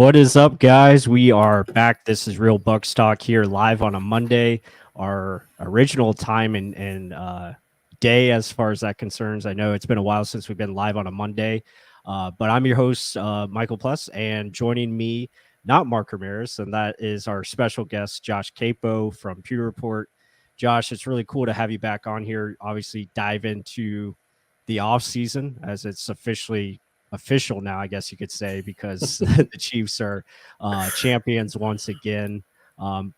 What is up, guys? We are back. This is Real Bucs Talk here live on a Monday, our original time and day as far as that concerns. I know it's been a while since we've been live on a Monday, but I'm your host, Michael Plus, and joining me, not Mark Ramirez, and that is our special guest, Josh Queipo from PewterReport. Josh, it's really cool to have you back on here. Obviously, dive into the off season as it's official now, I guess you could say, because the Chiefs are champions once again.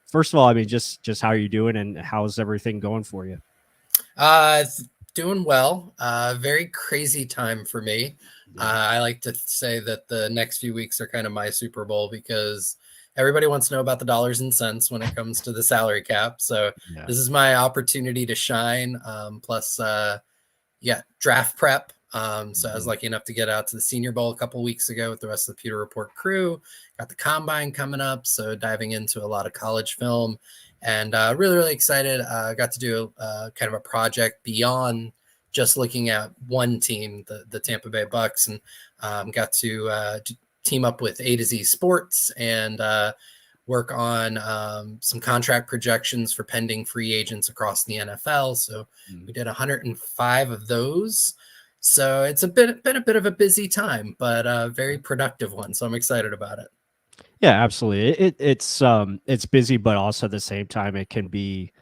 First of all, I mean, just how are you doing, and how's everything going for you? It's doing well. Very crazy time for me. I like to say that the next few weeks are kind of my Super Bowl because everybody wants to know about the dollars and cents when it comes to the salary cap. So Yeah. this is my opportunity to shine. Plus, draft prep. So I was lucky enough to get out to the Senior Bowl a couple weeks ago with the rest of the Pewter Report crew. Got the Combine coming up, so diving into a lot of college film, and really, really excited. Got to do kind of a project beyond just looking at one team, the Tampa Bay Bucs, and got to team up with A to Z Sports and work on some contract projections for pending free agents across the NFL. So we did 105 of those. So it's been a bit of a busy time, but a very productive one. So I'm excited about it. Yeah, absolutely. It's busy, but also at the same time, it can be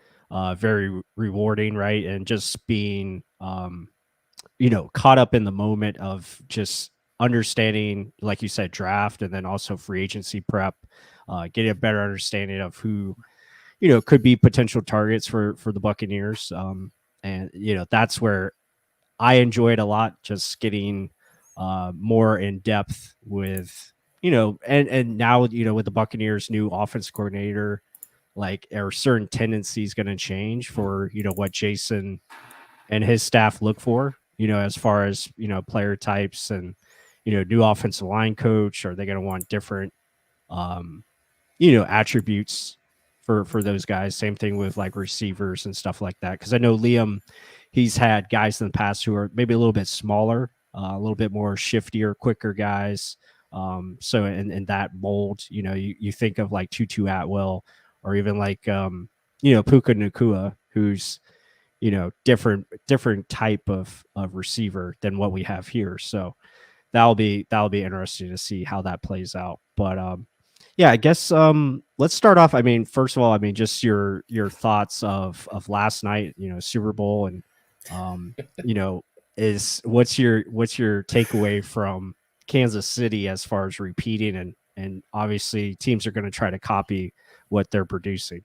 very rewarding, right? And just being caught up in the moment of just understanding, like you said, draft, and then also free agency prep, getting a better understanding of who could be potential targets for the Buccaneers. And that's where I enjoy it a lot, just getting more in depth with and now with the Buccaneers' new offense coordinator, like are certain tendencies going to change for what Jason and his staff look for, as far as player types and new offensive line coach. Are they going to want different um, attributes for those guys? Same thing with like receivers and stuff like that. Because I know Liam, he's had guys in the past who are maybe a little bit smaller, a little bit more shiftier, quicker guys. So in that mold, you think of like Tutu Atwell, or even like Puka Nakua, who's different type of receiver than what we have here. So that'll be interesting to see how that plays out. But yeah, I guess let's start off. I mean, first of all, I mean, just your thoughts of last night, Super Bowl, and you know, is what's your takeaway from Kansas City as far as repeating, and obviously teams are going to try to copy what they're producing.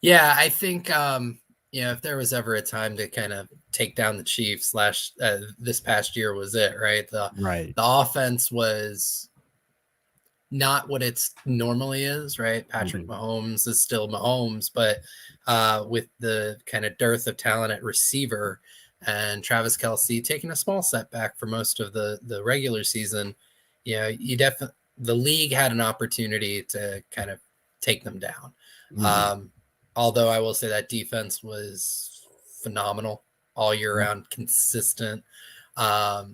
Yeah, I think if there was ever a time to kind of take down the Chiefs, this past year was it, right? Right. The offense was not what it's normally is, right? Patrick Mahomes is still Mahomes, but with the kind of dearth of talent at receiver and Travis Kelce taking a small setback for most of the regular season, the league had an opportunity to kind of take them down. Although I will say that defense was phenomenal all year round, consistent.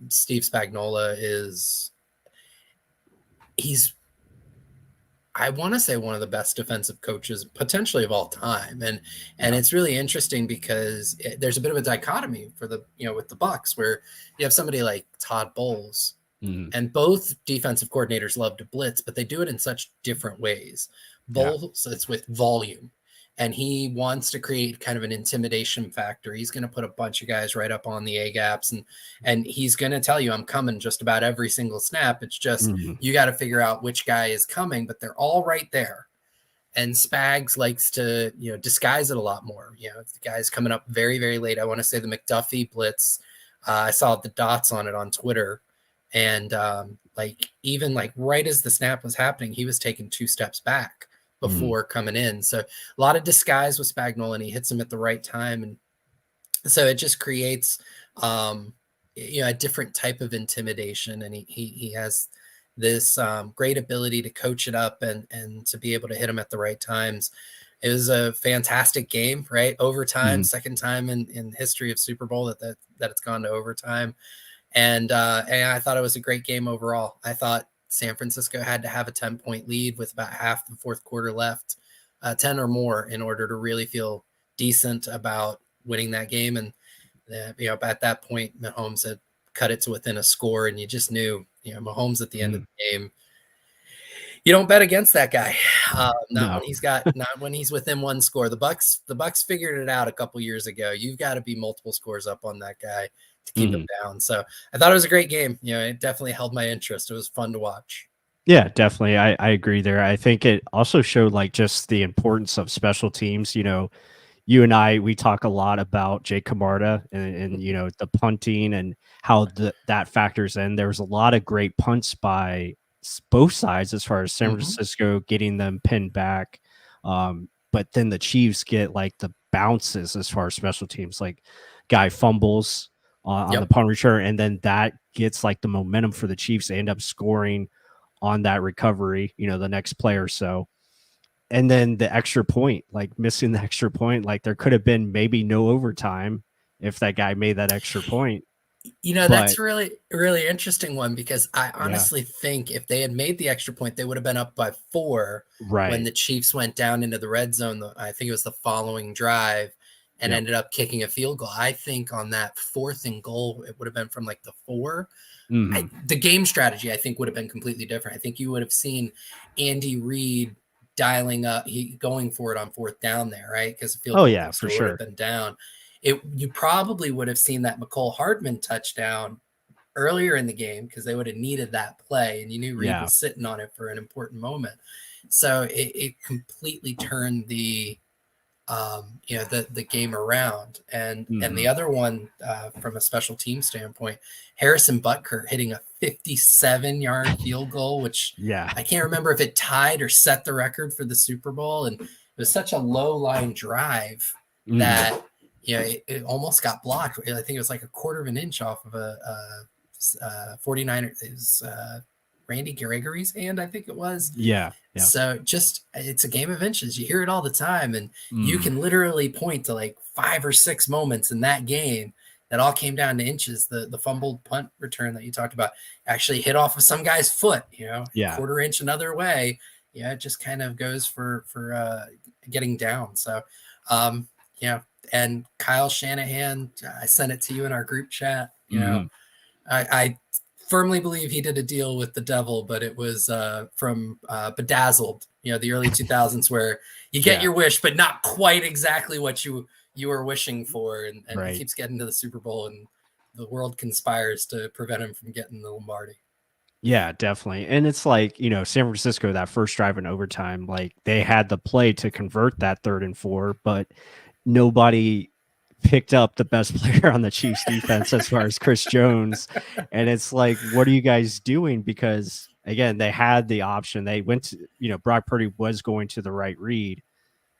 Steve Spagnuolo he's I want to say one of the best defensive coaches potentially of all time. And it's really interesting because there's a bit of a dichotomy for with the Bucs, where you have somebody like Todd Bowles, and both defensive coordinators love to blitz, but they do it in such different ways. Bowles, it's with volume, and he wants to create kind of an intimidation factor. He's going to put a bunch of guys right up on the A gaps, and he's going to tell you, I'm coming just about every single snap. It's just, you got to figure out which guy is coming, but they're all right there. And Spags likes to, disguise it a lot more. If the guy's coming up very, very late, I want to say the McDuffie blitz, I saw the dots on it on Twitter. And even right as the snap was happening, he was taking 2 steps back before coming in. So a lot of disguise with Spagnuolo, and he hits him at the right time. And so it just creates, a different type of intimidation. And he has this great ability to coach it up and to be able to hit him at the right times. It was a fantastic game, right? Overtime, second time in history of Super Bowl that it's gone to overtime. And I thought it was a great game overall. I thought San Francisco had to have a 10-point lead with about half the fourth quarter left, 10 or more, in order to really feel decent about winning that game. And at that point, Mahomes had cut it to within a score, and you just knew, Mahomes at the end of the game, you don't bet against that guy. No. Not when he's within one score. The Bucs figured it out a couple years ago. You've got to be multiple scores up on that guy to keep him down. So I thought it was a great game. It definitely held my interest. It was fun to watch. Yeah, definitely. I agree there. I think it also showed like just the importance of special teams. You and I, we talk a lot about Jake Camarda and the punting and how that factors in. There was a lot of great punts by both sides as far as San Francisco getting them pinned back. But then the Chiefs get like the bounces as far as special teams, like guy fumbles on the punt return, and then that gets like the momentum for the Chiefs. They end up scoring on that recovery, the next play or so. And then the extra point, like missing the extra point, like there could have been maybe no overtime if that guy made that extra point. That's really, really interesting one, because I honestly think if they had made the extra point, they would have been up by 4 when the Chiefs went down into the red zone. I think it was the following drive, and ended up kicking a field goal. I think on that 4th and goal, it would have been from like the 4. The game strategy, I think, would have been completely different. I think you would have seen Andy Reid dialing up, going for it on 4th down there, right? Because the field goal for would sure have been down. You probably would have seen that McCole Hardman touchdown earlier in the game, because they would have needed that play, and you knew Reid was sitting on it for an important moment. So it completely turned the game around. And the other one, from a special team standpoint, Harrison Butker hitting a 57-yard field goal, which I can't remember if it tied or set the record for the Super Bowl. And it was such a low line drive that it almost got blocked. I think it was like a quarter of an inch off of a 49er. It was Randy Gregory's hand, I think it was. Yeah. So it's a game of inches. You hear it all the time, and you can literally point to like 5 or 6 moments in that game that all came down to inches. The fumbled punt return that you talked about actually hit off of some guy's foot, quarter inch another way. It just kind of goes for getting down. So, and Kyle Shanahan, I sent it to you in our group chat. I firmly believe he did a deal with the devil, but it was from Bedazzled, the early 2000s, where you get your wish, but not quite exactly what you were wishing for. And he keeps getting to the Super Bowl, and the world conspires to prevent him from getting the Lombardi. Yeah, definitely. And it's like, San Francisco, that first drive in overtime, like they had the play to convert that 3rd and 4, but nobody picked up the best player on the Chiefs defense as far as Chris Jones. And it's like, what are you guys doing? Because again, they had the option. They went to, Brock Purdy was going to the right read.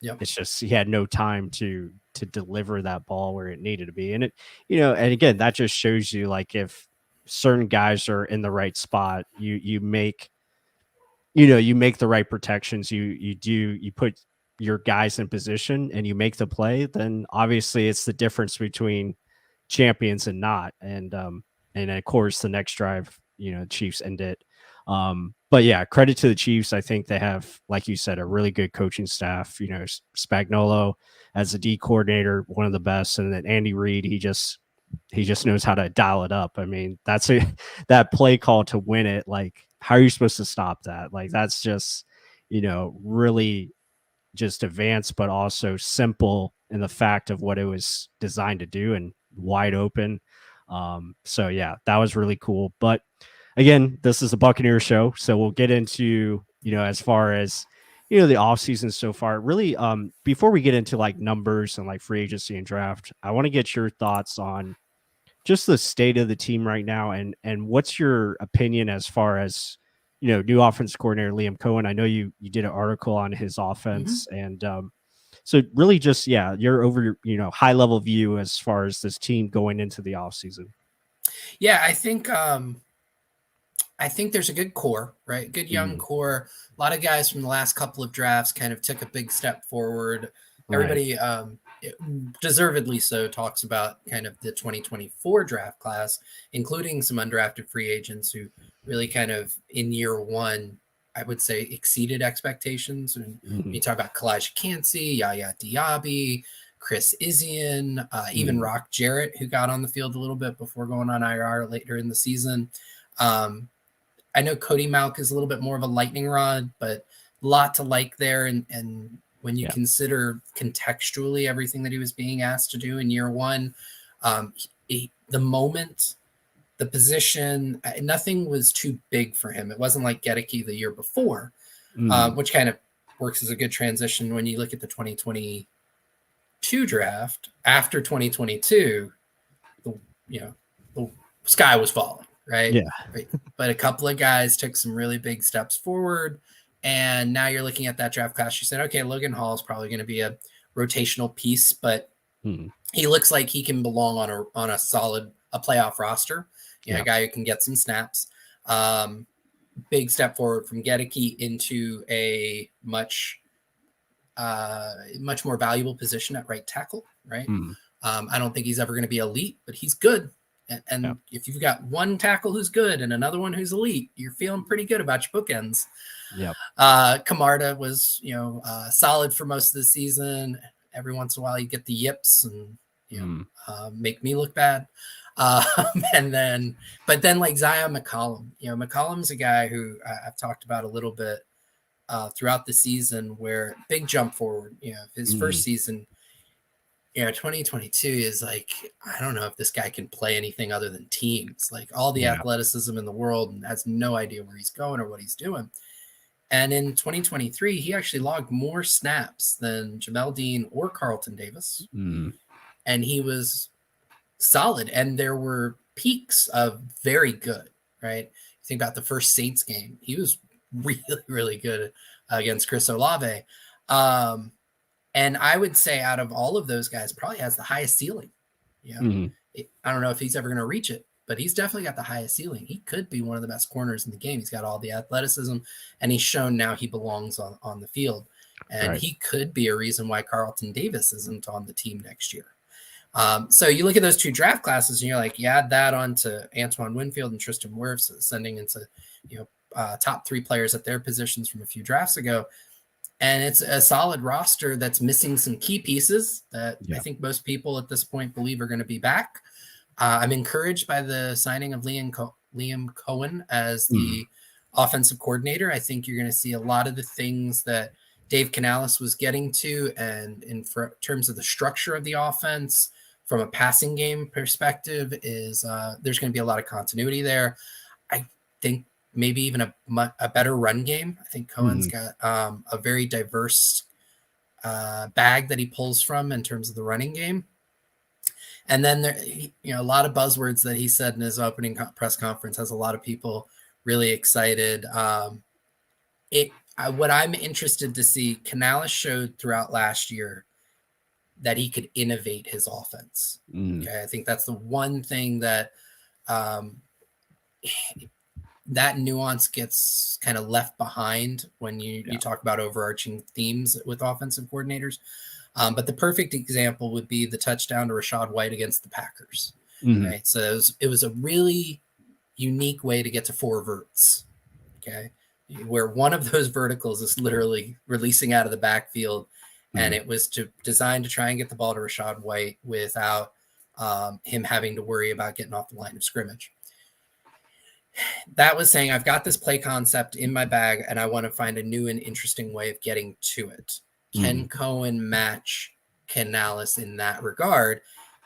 It's just, he had no time to deliver that ball where it needed to be. And and again, that just shows you, like, if certain guys are in the right spot, you make the right protections. You put your guys in position and you make the play, then obviously it's the difference between champions and not. And of course the next drive, Chiefs end it. But yeah, credit to the Chiefs. I think they have, like you said, a really good coaching staff. Spagnuolo as a D coordinator, one of the best, and then Andy Reid, he just knows how to dial it up. I mean, that play call to win it. Like, how are you supposed to stop that? Like, that's just, really just advanced, but also simple in the fact of what it was designed to do, and wide open. So yeah, that was really cool. But again, this is a Buccaneers show, so we'll get into, as far as, the off season so far. Really, before we get into like numbers and like free agency and draft, I want to get your thoughts on just the state of the team right now, and what's your opinion as far as, new offense coordinator Liam Cohen. I know you did an article on his offense, and so really just your high level view as far as this team going into the offseason. Yeah, I think there's a good core, right? Good young core. A lot of guys from the last couple of drafts kind of took a big step forward. Everybody, deservedly so, talks about kind of the 2024 draft class, including some undrafted free agents who really kind of in year one, I would say exceeded expectations. And you talk about Kalijah Cansey, Yaya Diaby, Chris Isian, even Rock Jarrett, who got on the field a little bit before going on IR later in the season. I know Cody Mauch is a little bit more of a lightning rod, but a lot to like there. And when you consider contextually everything that he was being asked to do in year one, the moment, the position, nothing was too big for him. It wasn't like Gedeke the year before, which kind of works as a good transition when you look at the 2022 draft. After 2022, the sky was falling, right? Yeah. But a couple of guys took some really big steps forward. And now you're looking at that draft class. You said, okay, Logan Hall is probably going to be a rotational piece, but he looks like he can belong on a solid, a playoff roster. A guy who can get some snaps. Big step forward from Gedeke into a much more valuable position at right tackle, right? I don't think he's ever going to be elite, but he's good. And if you've got one tackle who's good and another one who's elite, you're feeling pretty good about your bookends. Camarda was, solid for most of the season. Every once in a while, you get the yips and make me look bad. But then like Zion McCollum, McCollum's a guy who I've talked about a little bit throughout the season, where big jump forward. His first season. 2022 is like, I don't know if this guy can play anything other than teams, like all the athleticism in the world, and has no idea where he's going or what he's doing. And in 2023, he actually logged more snaps than Jamel Dean or Carlton Davis. And he was solid. And there were peaks of very good, right? You think about the first Saints game. He was really, really good against Chris Olave. And I would say out of all of those guys, probably has the highest ceiling. I don't know if he's ever going to reach it, but he's definitely got the highest ceiling. He could be one of the best corners in the game. He's got all the athleticism, and he's shown now he belongs on the field. And he could be a reason why Carlton Davis isn't on the team next year. So you look at those two draft classes, and you're like, you add that on to Antoine Winfield and Tristan Wirfs, ascending into top three players at their positions from a few drafts ago. And it's a solid roster that's missing some key pieces that I think most people at this point believe are going to be back. I'm encouraged by the signing of Liam Cohen as the offensive coordinator. I think you're going to see a lot of the things that Dave Canales was getting to, and in terms of the structure of the offense from a passing game perspective, is there's going to be a lot of continuity there. I think maybe even a better run game. I think Cohen's got a very diverse bag that he pulls from in terms of the running game. And then there, a lot of buzzwords that he said in his opening press conference has a lot of people really excited. What I'm interested to see, Canales showed throughout last year that he could innovate his offense. Okay, I think that's the one thing that that nuance gets kind of left behind when you talk about overarching themes with offensive coordinators. But the perfect example would be the touchdown to Rachaad White against the Packers. Right. So it was a really unique way to get to four verts. Okay. Where one of those verticals is literally releasing out of the backfield. And it was designed to try and get the ball to Rachaad White without him having to worry about getting off the line of scrimmage. That was saying, I've got this play concept in my bag and I want to find a new and interesting way of getting to it. Can Cohen match Canales in that regard?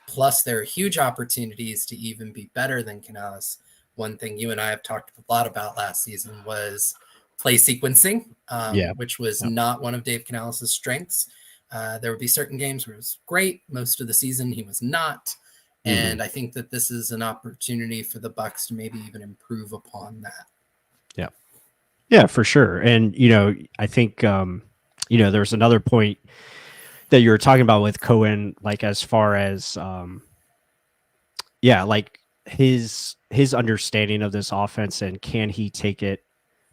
Plus, there are huge opportunities to even be better than Canales. One thing you and I have talked a lot about last season was play sequencing, which was not one of Dave Canales' strengths. There would be certain games where it was great. Most of the season, he was not. And I think that this is an opportunity for the Bucs to maybe even improve upon that. Yeah, for sure. And, I think, there's another point that you were talking about with Cohen, like as far as, like his understanding of this offense and can he take it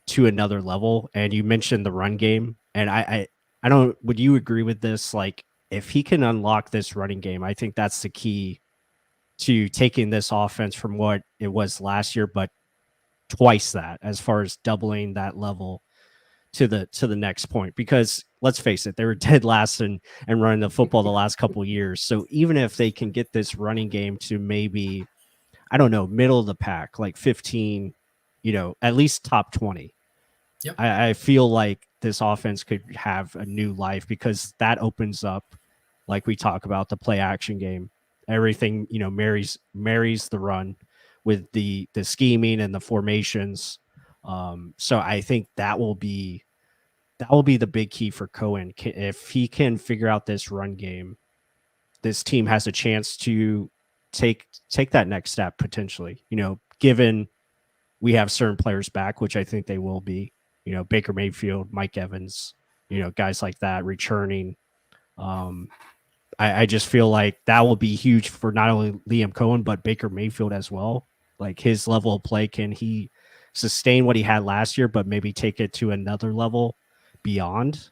to another level? And you mentioned the run game. And I don't, would you agree with this? Like if he can unlock this running game, I think that's the key to taking this offense from what it was last year, but twice that, as far as doubling that level to the next point. Because let's face it, they were dead last and running the football the last couple of years. So even if they can get this running game to maybe, I don't know, middle of the pack, like 15, at least top 20, Yep. I feel like this offense could have a new life, because that opens up, like we talk about, the play action game. Everything, marries the run with the scheming and the formations. So I think that will be the big key for Cohen. If he can figure out this run game, this team has a chance to take that next step potentially. Given we have certain players back, which I think they will be. Baker Mayfield, Mike Evans, guys like that returning. Um, I just feel like that will be huge for not only Liam Cohen, but Baker Mayfield as well. Like, his level of play, can he sustain what he had last year, but maybe take it to another level beyond?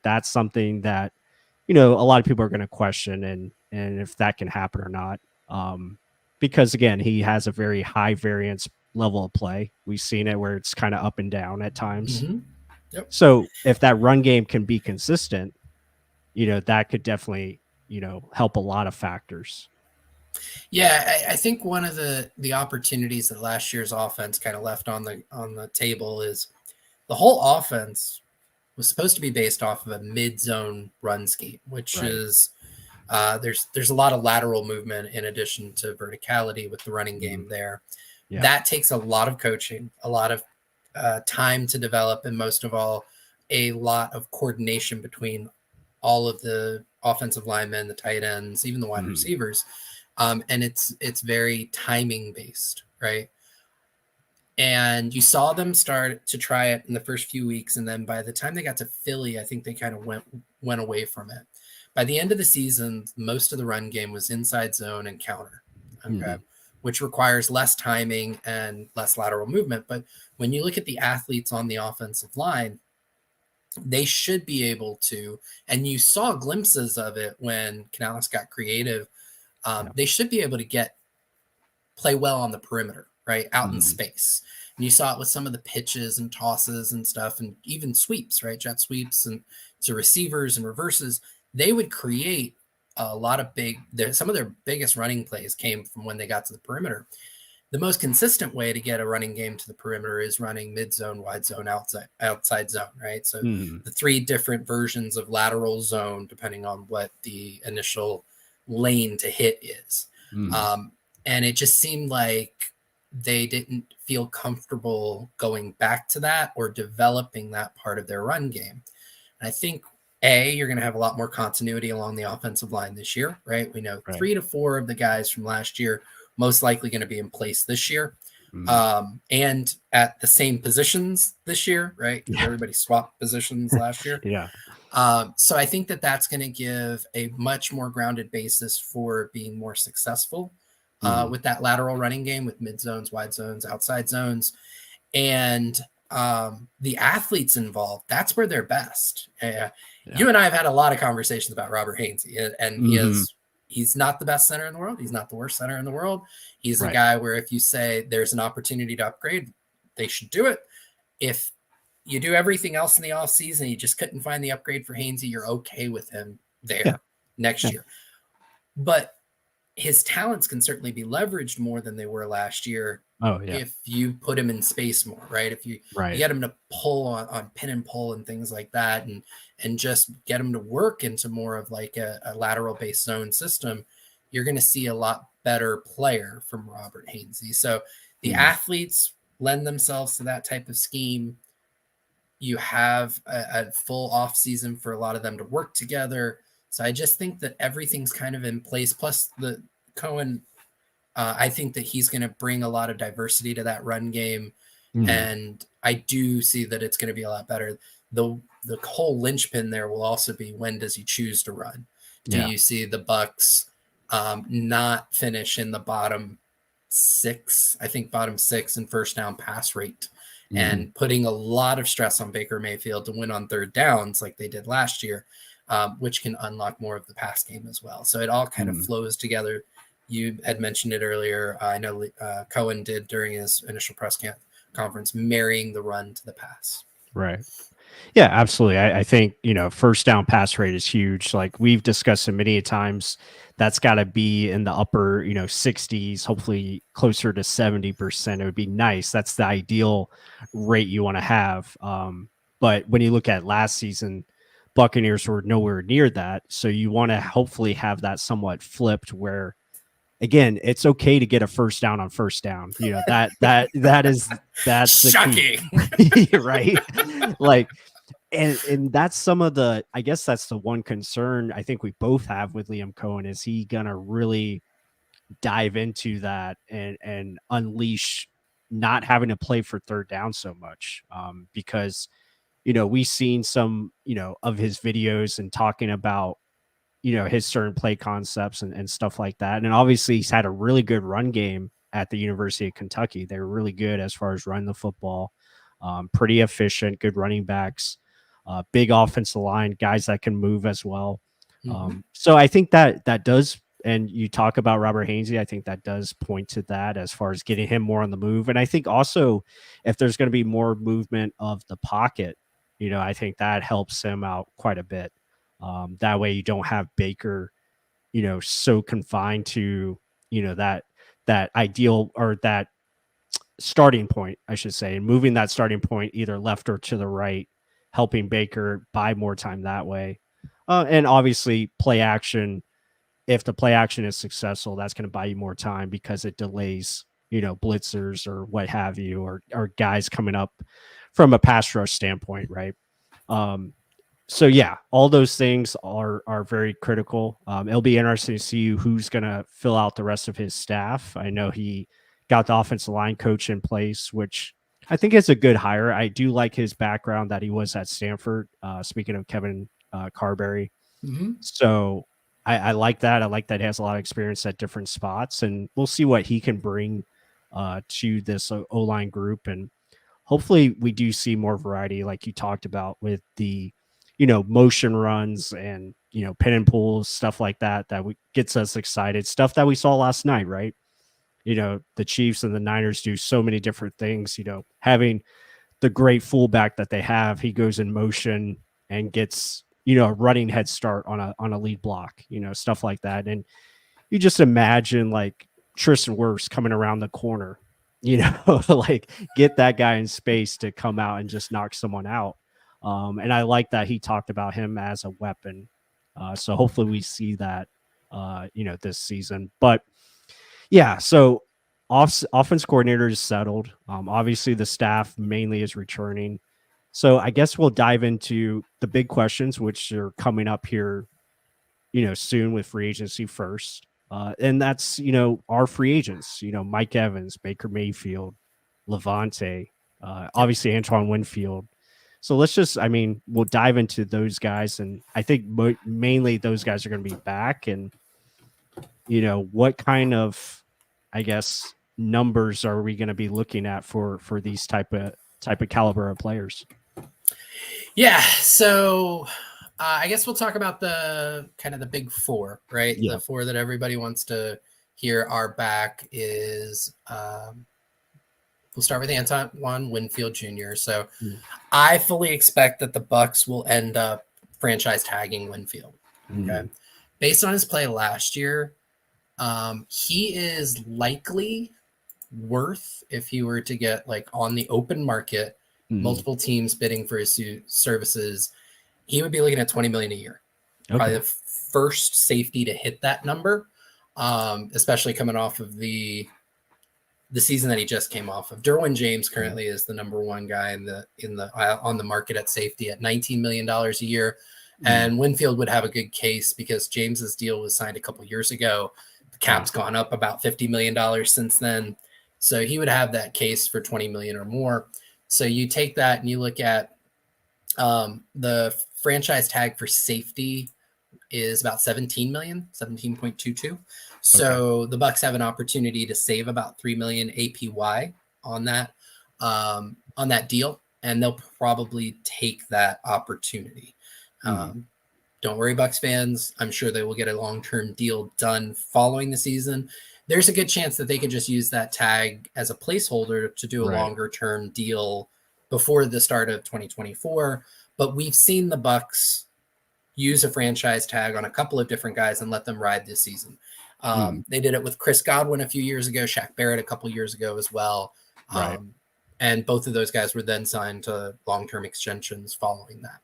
That's something that, a lot of people are going to question, and if that can happen or not. Because again, he has a very high variance level of play. We've seen it where it's kind of up and down at times. Mm-hmm. Yep. So if that run game can be consistent, that could definitely, help a lot of factors. Yeah, I think one of the opportunities that last year's offense kind of left on the table is the whole offense was supposed to be based off of a mid-zone run scheme, which Right. is there's a lot of lateral movement in addition to verticality with the running game there. Yeah. That takes a lot of coaching, a lot of time to develop, and most of all, a lot of coordination between all of the offensive linemen, the tight ends, even the wide receivers. And it's very timing based, right? And you saw them start to try it in the first few weeks, and then by the time they got to Philly, I think they kind of went away from it. By the end of the season, most of the run game was inside zone and counter, okay, which requires less timing and less lateral movement. But when you look at the athletes on the offensive line, they should be able to, and you saw glimpses of it when Canales got creative. They should be able to play well on the perimeter, right, out in space. And you saw it with some of the pitches and tosses and stuff, and even sweeps, right, jet sweeps and to receivers and reverses. They would create a lot of some of their biggest running plays came from when they got to the perimeter. The most consistent way to get a running game to the perimeter is running mid zone, wide zone, outside zone, right? So the three different versions of lateral zone, depending on what the initial lane to hit is. And it just seemed like they didn't feel comfortable going back to that or developing that part of their run game. And I think, you're going to have a lot more continuity along the offensive line this year, right? We know 3 to 4 of the guys from last year most likely going to be in place this year, and at the same positions this year, right? Because everybody swapped positions last year. So I think that's going to give a much more grounded basis for being more successful with that lateral running game, with mid zones, wide zones, outside zones, and the athletes involved. That's where they're best. You and I have had a lot of conversations about Robert Hainsey, and he's not the best center in the world. He's not the worst center in the world. He's a guy where if you say there's an opportunity to upgrade, they should do it. If you do everything else in the offseason, you just couldn't find the upgrade for Hainsey, you're okay with him there next year. But his talents can certainly be leveraged more than they were last year. If you put him in space more, right? If you get him to pull on pin and pull and things like that, and just get him to work into more of like a lateral based zone system, you're going to see a lot better player from Robert Hainsey. So the athletes lend themselves to that type of scheme. You have a full off season for a lot of them to work together. So I just think that everything's kind of in place. Plus the Cohen, I think that he's going to bring a lot of diversity to that run game. And I do see that it's going to be a lot better. The whole linchpin there will also be, when does he choose to run? Do you see the Bucs not finish in the bottom 6, I think bottom 6 in first down pass rate, and putting a lot of stress on Baker Mayfield to win on third downs like they did last year, which can unlock more of the pass game as well. So it all kind of flows together. You had mentioned it earlier. I know Cohen did during his initial press conference, marrying the run to the pass. Right. Yeah, absolutely. I think, first down pass rate is huge. Like we've discussed it many times, that's got to be in the upper, 60s, hopefully closer to 70%. It would be nice. That's the ideal rate you want to have. But when you look at last season, Buccaneers were nowhere near that. So you want to hopefully have that somewhat flipped where, again, it's okay to get a first down on first down. That's the key. Shocking. Right. Like, and that's some of the, I guess that's the one concern I think we both have with Liam Cohen. Is he gonna really dive into that and unleash not having to play for third down so much? Because we've seen some of his videos and talking about his certain play concepts and stuff like that. And obviously he's had a really good run game at the University of Kentucky. They were really good as far as running the football, pretty efficient, good running backs, big offensive line, guys that can move as well. So I think that does, and you talk about Robert Hainsey, I think that does point to that as far as getting him more on the move. And I think also if there's going to be more movement of the pocket, I think that helps him out quite a bit. That way you don't have Baker, so confined to, that ideal or that starting point, I should say, and moving that starting point either left or to the right, helping Baker buy more time that way. And obviously play action. If the play action is successful, that's going to buy you more time because it delays, blitzers or what have you, or guys coming up from a pass rush standpoint. Right. So yeah, all those things are very critical. It'll be interesting to see who's going to fill out the rest of his staff. I know he got the offensive line coach in place, which I think is a good hire. I do like his background that he was at Stanford. Speaking of Kevin Carberry, so I like that. I like that he has a lot of experience at different spots, and we'll see what he can bring to this O-line group. And hopefully we do see more variety, like you talked about with the motion runs and pin and pulls, stuff like that gets us excited, stuff that we saw last night, right? The Chiefs and the Niners do so many different things. Having the great fullback that they have, he goes in motion and gets a running head start on a lead block, stuff like that. And you just imagine like Tristan Wirfs coming around the corner, like get that guy in space to come out and just knock someone out. And I like that he talked about him as a weapon. So hopefully we see that, this season. But yeah, so offense coordinator is settled. Obviously the staff mainly is returning. So I guess we'll dive into the big questions, which are coming up here, soon with free agency first. And that's, our free agents, Mike Evans, Baker Mayfield, Levante, obviously Antoine Winfield. So we'll dive into those guys. And I think mainly those guys are going to be back. And, what kind of, I guess, numbers are we going to be looking at for these type of caliber of players? Yeah. So I guess we'll talk about the kind of the big four, right? Yeah. The four that everybody wants to hear are back is we'll start with Antoine Winfield Jr. So I fully expect that the Bucs will end up franchise tagging Winfield. Okay. Based on his play last year, he is likely worth, if he were to get like on the open market, multiple teams bidding for his services, he would be looking at $20 million a year. Okay. Probably the first safety to hit that number, especially coming off of the season that he just came off of. Derwin James currently is the number one guy on the market at safety at $19 million a year. And Winfield would have a good case because James's deal was signed a couple years ago. The cap's gone up about $50 million since then. So he would have that case for $20 million or more. So you take that and you look at the franchise tag for safety is about 17 million, 17.22. So the Bucs have an opportunity to save about 3 million APY on that deal, and they'll probably take that opportunity. Don't worry, Bucs fans. I'm sure they will get a long-term deal done following the season. there's a good chance that they could just use that tag as a placeholder to do a Right. longer term deal before the start of 2024. But we've seen the Bucs use a franchise tag on a couple of different guys and let them ride this season. They did it with Chris Godwin a few years ago, Shaq Barrett a couple years ago as well. Right. And both of those guys were then signed to long-term extensions following that.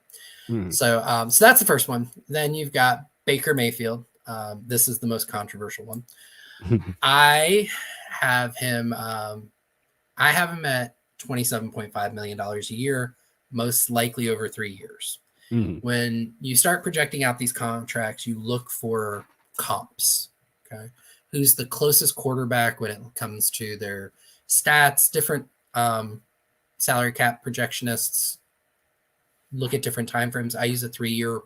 Mm. So that's the first one. Then you've got Baker Mayfield. This is the most controversial one. I have him at $27.5 million a year, most likely over 3 years. When you start projecting out these contracts, you look for comps. Okay. Who's the closest quarterback when it comes to their stats? Different salary cap projectionists look at different timeframes. I use a 3-year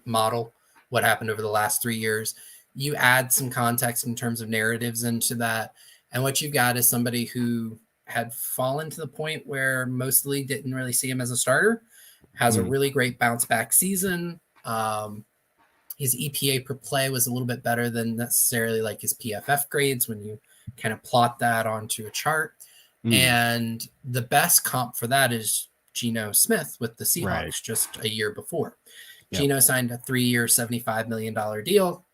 model, what happened over the last 3 years. You add some context in terms of narratives into that. And what you've got is somebody who had fallen to the point where most of the league didn't really see him as a starter, has a really great bounce back season. His EPA per play was a little bit better than necessarily like his PFF grades when you kind of plot that onto a chart. And the best comp for that is Geno Smith with the Seahawks just a year before. Geno signed a 3-year, $75 million deal.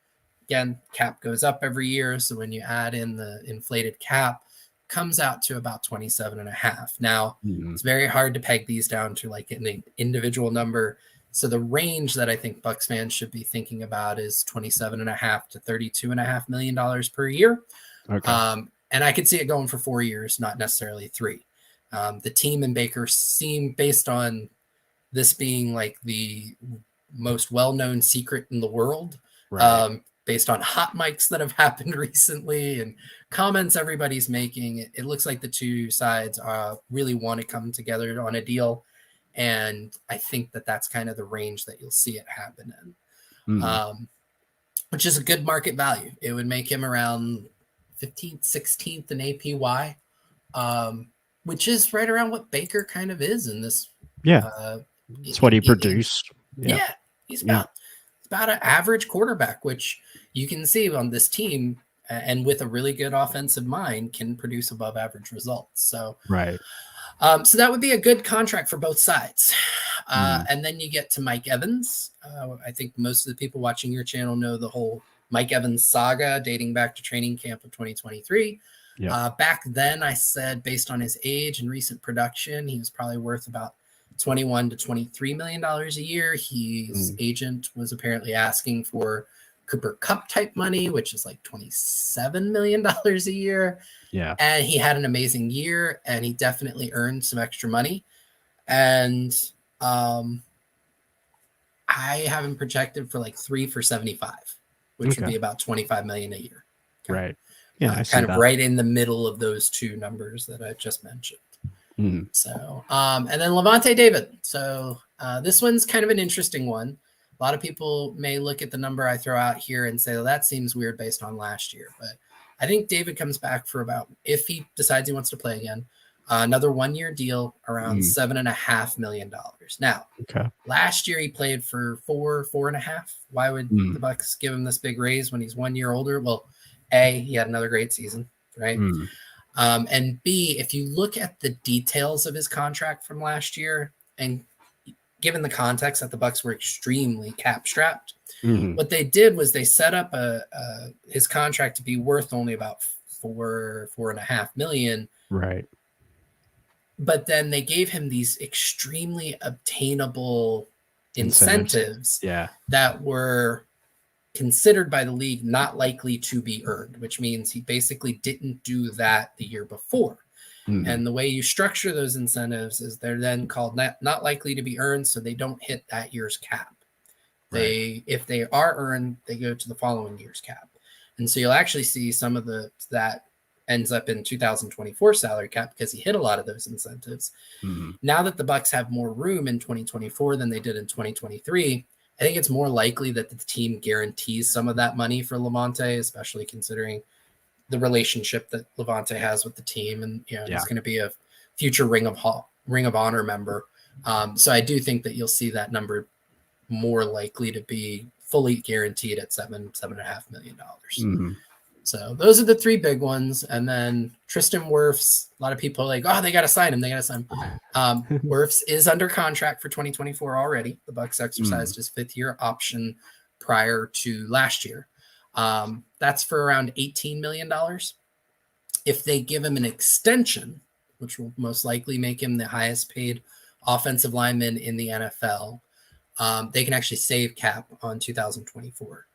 Again, cap goes up every year. So when you add in the inflated cap, comes out to about 27.5. Now, it's very hard to peg these down to like an individual number. So the range that I think Bucs fans should be thinking about is 27.5 to $32.5 million per year. Okay. And I could see it going for 4 years, not necessarily 3. The team and Baker seem, based on this being like the most well-known secret in the world, based on hot mics that have happened recently and comments everybody's making, it looks like the two sides really want to come together on a deal. And I think that that's kind of the range that you'll see it happen in, which is a good market value. It would make him around 15th, 16th in APY, which is right around what Baker kind of is in this. It's what he produced. He's about an average quarterback, which you can see on this team, and with a really good offensive mind, can produce above average results. So, so that would be a good contract for both sides. And then you get to Mike Evans. I think most of the people watching your channel know the whole Mike Evans saga dating back to training camp of 2023. Back then, I said based on his age and recent production, he was probably worth about $21 to $23 million a year. His agent was apparently asking for Cooper Kupp type money, which is like $27 million a year. And he had an amazing year, and he definitely earned some extra money. And I have him projected for like 3 for 75, which would be about $25 million a year. Kind of right in the middle of those two numbers that I just mentioned. So, and then Lavonte David. So this one's kind of an interesting one. A lot of people may look at the number I throw out here and say, well, that seems weird based on last year. But I think David comes back for about, if he decides he wants to play again, another 1-year deal around $7.5 million. Now, last year he played for 4.5. Why would the Bucs give him this big raise when he's 1 year older? Well, A, he had another great season, right? And B, if you look at the details of his contract from last year, and given the context that the Bucs were extremely cap strapped, what they did was they set up his contract to be worth only about $4.5 million. But then they gave him these extremely obtainable incentives that were considered by the league not likely to be earned, which means he basically didn't do that the year before. And the way you structure those incentives is they're then called not likely to be earned, so they don't hit that year's cap. If they are earned, they go to the following year's cap. And so you'll actually see some of that ends up in 2024 salary cap because he hit a lot of those incentives. Now that the Bucs have more room in 2024 than they did in 2023, I think it's more likely that the team guarantees some of that money for Lavonte, especially considering the relationship that Lavonte has with the team, and he's going to be a future Ring of Honor member. So I do think that you'll see that number more likely to be fully guaranteed at $7.5 million. So those are the three big ones. And then Tristan Wirfs, a lot of people are like, oh, they got to sign him. They got to sign him. Wirfs is under contract for 2024 already. The Bucs exercised his 5th-year option prior to last year. That's for around $18 million. If they give him an extension, which will most likely make him the highest paid offensive lineman in the NFL, they can actually save cap on 2024.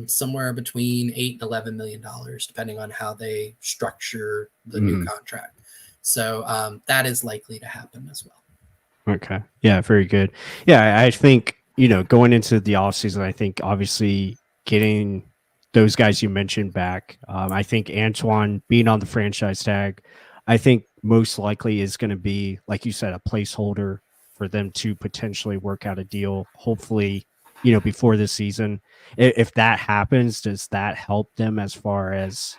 Somewhere between $8 and $11 million, depending on how they structure the new contract. So that is likely to happen as well. Okay. Yeah, very good. Yeah, I think, going into the offseason, I think obviously getting those guys you mentioned back, I think Antoine being on the franchise tag, I think most likely is going to be, like you said, a placeholder for them to potentially work out a deal, hopefully, before this season. If that happens, does that help them as far as,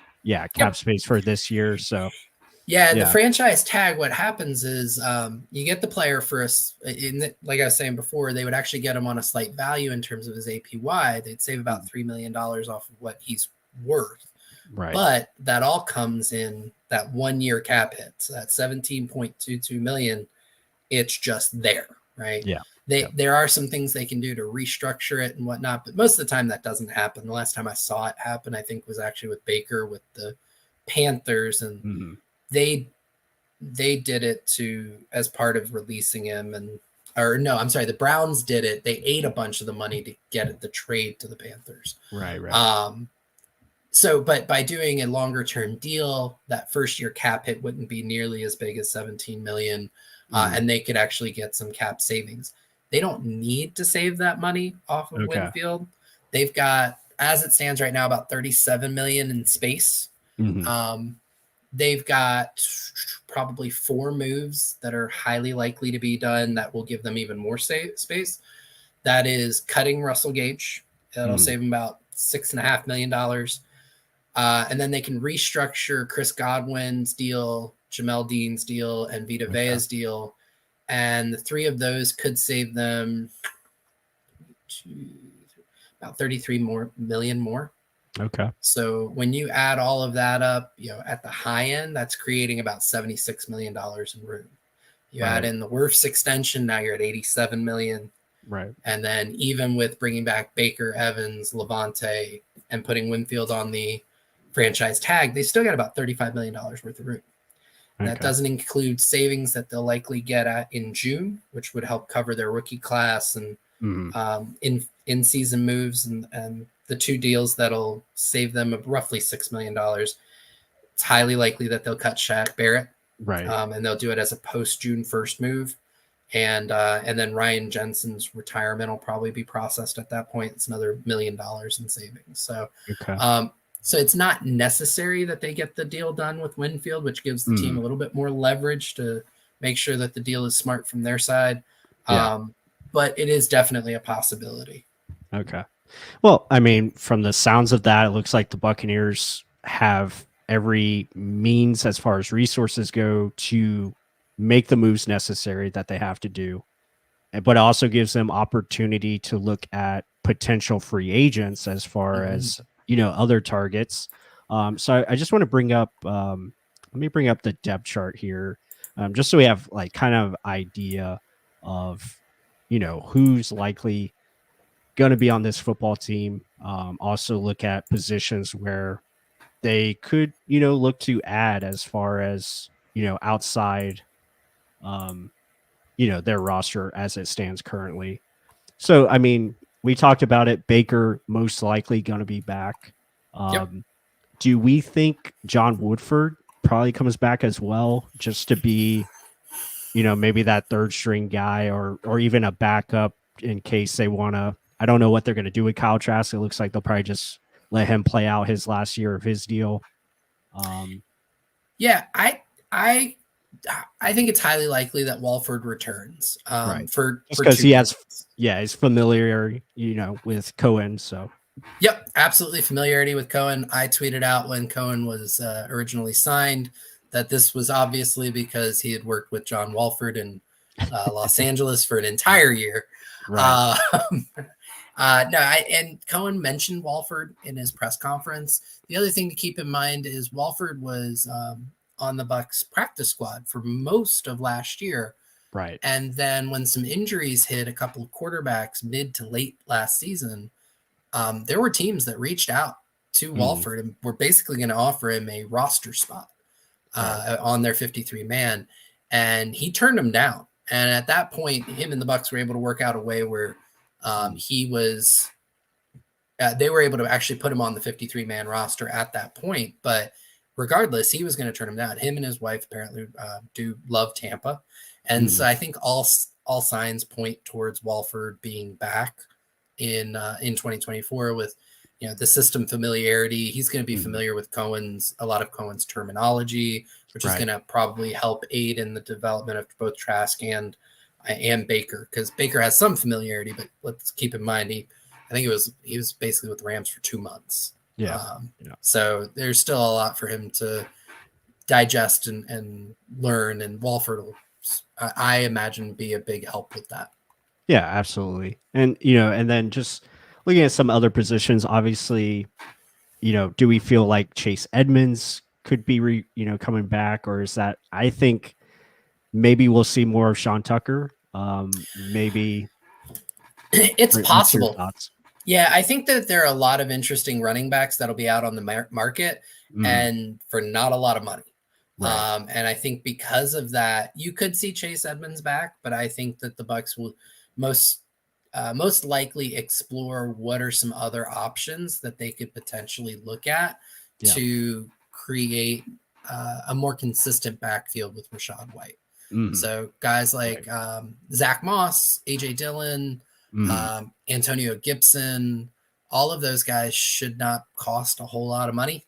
cap space for this year? So, the franchise tag, what happens is you get the player for like I was saying before, they would actually get him on a slight value in terms of his APY. They'd save about $3 million off of what he's worth. Right. But that all comes in that 1-year cap hit. So that 17.22 million, it's just there, right? Yeah. There are some things they can do to restructure it and whatnot, but most of the time that doesn't happen. The last time I saw it happen, I think, was actually with Baker with the Panthers, and they did it as part of releasing him, the Browns did it. They ate a bunch of the money to get the trade to the Panthers. Right. But by doing a longer term deal, that 1st-year cap hit wouldn't be nearly as big as 17 million, and they could actually get some cap savings. They don't need to save that money off of Winfield. They've got, as it stands right now, about 37 million in space. They've got probably 4 moves that are highly likely to be done that will give them even more space. That is cutting Russell Gage. That'll save them about $6.5 million. And then they can restructure Chris Godwin's deal, Jamel Dean's deal, and Vita Vea's deal. And the 3 of those could save them about 33 million more. Okay. So when you add all of that up, at the high end, that's creating about $76 million in room. You add in the Wirfs extension, now you're at 87 million. Right. And then even with bringing back Baker, Evans, Levante, and putting Winfield on the franchise tag, they still got about $35 million worth of room. Okay. That doesn't include savings that they'll likely get at in June, which would help cover their rookie class and in-season moves and the 2 deals that'll save them roughly $6 million. It's highly likely that they'll cut Shaq Barrett. Right. And they'll do it as a post-June 1st move. And then Ryan Jensen's retirement will probably be processed at that point. It's another $1 million in savings. So, so it's not necessary that they get the deal done with Winfield, which gives the team a little bit more leverage to make sure that the deal is smart from their side. But it is definitely a possibility. Okay. Well, I mean, from the sounds of that, it looks like the Buccaneers have every means as far as resources go to make the moves necessary that they have to do, but it also gives them opportunity to look at potential free agents as far as, other targets. So I just want to bring up, let me bring up the depth chart here, just so we have like kind of idea of, who's likely going to be on this football team. Also look at positions where they could, look to add as far as, outside, their roster as it stands currently. So, I mean, we talked about it. Baker most likely going to be back. Do we think John Woodford probably comes back as well, just to be, maybe that 3rd string guy or even a backup in case they want to? I don't know what they're going to do with Kyle Trask. It looks like they'll probably just let him play out his last year of his deal. I think it's highly likely that Walford returns. Because he has, his familiarity, with Cohen. So, yep, absolutely familiarity with Cohen. I tweeted out when Cohen was originally signed that this was obviously because he had worked with John Walford in Los Angeles for an entire year. Right. No, and Cohen mentioned Walford in his press conference. The other thing to keep in mind is Walford was on the Bucs practice squad for most of last year. Right. And then when some injuries hit a couple of quarterbacks mid to late last season, there were teams that reached out to Mm, Walford and were basically going to offer him a roster spot right. on their 53 man, and he turned them down. And at that point, him and the Bucs were able to work out a way where Mm, he was. They were able to actually put him on the 53 man roster at that point, but regardless, he was going to turn him down. Him and his wife apparently do love Tampa, and so mm, I think all signs point towards Walford being back in 2024 with the system familiarity. He's going to be mm, familiar with a lot of Cohen's terminology, which is going right. to probably help aid in the development of both Trask and Baker, because Baker has some familiarity, but let's keep in mind I think he was basically with the Rams for 2 months. Yeah. Yeah. So there's still a lot for him to digest and learn, and Walford will, I imagine, be a big help with that. Yeah, absolutely. And and then just looking at some other positions, obviously, do we feel like Chase Edmonds could be coming back, or is that I think maybe we'll see more of Sean Tucker. Maybe It's what's your possible. thoughts? Yeah, I think that there are a lot of interesting running backs that'll be out on the market Mhm. and for not a lot of money. Right. And I think because of that, you could see Chase Edmonds back, but I think that the Bucs will most most likely explore what are some other options that they could potentially look at Yeah. to create a more consistent backfield with Rashad White. Mhm. So guys Right. like Zach Moss, AJ Dillon, Mhm. Antonio Gibson, all of those guys should not cost a whole lot of money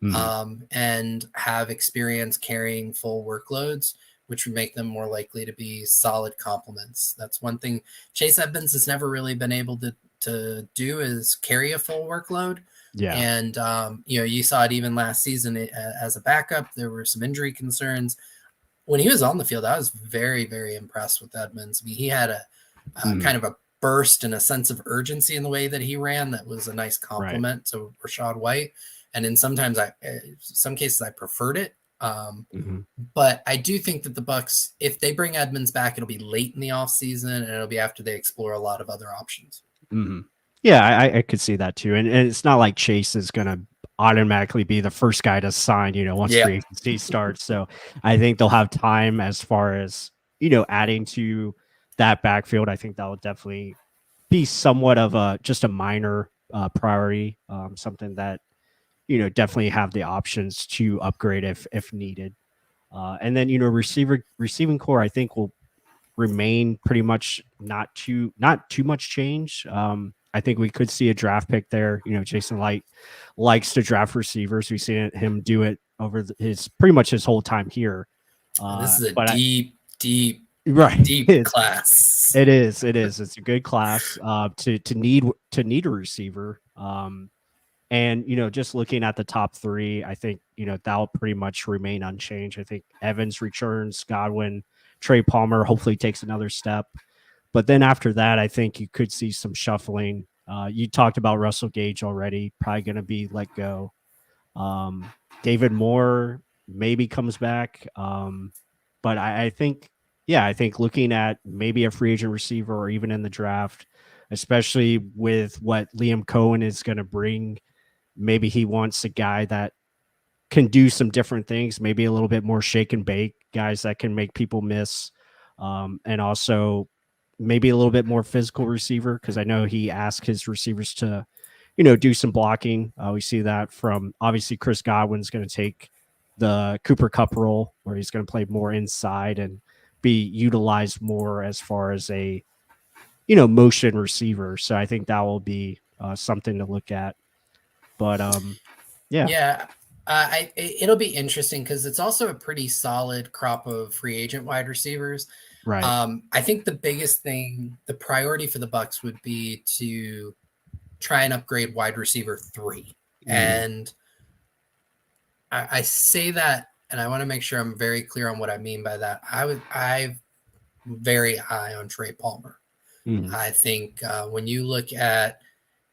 Mhm. and have experience carrying full workloads, which would make them more likely to be solid complements. That's one thing Chase Edmonds has never really been able to do is carry a full workload. Yeah. And you saw it even last season as a backup. There were some injury concerns when he was on the field. I was very, very impressed with Edmonds. I mean, he had a Mhm. kind of a burst and a sense of urgency in the way that he ran that was a nice Right. compliment to Rashad White. And in some cases I preferred it. Mhm. But I do think that the Bucs, if they bring Edmonds back, it'll be late in the offseason and it'll be after they explore a lot of other options. Mhm. Yeah, I could see that too. And it's not like Chase is gonna automatically be the first guy to sign, once Yeah. free agency starts. So I think they'll have time as far as, adding to that backfield. I think that will definitely be somewhat of a just a minor priority, something that definitely have the options to upgrade if needed. And then receiving core, I think will remain pretty much not too much change. I think we could see a draft pick there. Jason Light likes to draft receivers. We've seen him do it over his pretty much his whole time here. And this is a But I deep, deep, right, deep class. it's a good class to need a receiver. And just looking at the top three, I think that'll pretty much remain unchanged. I think Evans returns, Godwin, Trey Palmer hopefully takes another step, but then after that, I think you could see some shuffling. You talked about Russell Gage already, probably going to be let go. David Moore maybe comes back, but I think, yeah, I think looking at maybe a free agent receiver or even in the draft, especially with what Liam Cohen is going to bring. Maybe he wants a guy that can do some different things, maybe a little bit more shake and bake, guys that can make people miss, and also maybe a little bit more physical receiver because I know he asked his receivers to, do some blocking. We see that from obviously Chris Godwin's going to take the Cooper Cup role where he's going to play more inside and be utilized more as far as a motion receiver. So I think that will be something to look at. But yeah, Yeah, it'll be interesting because it's also a pretty solid crop of free agent wide receivers. right. I think the biggest thing, the priority for the Bucs would be to try and upgrade wide receiver 3. Mhm. And I say that, and I want to make sure I'm very clear on what I mean by that. I'm very high on Trey Palmer. Mhm. I think when you look at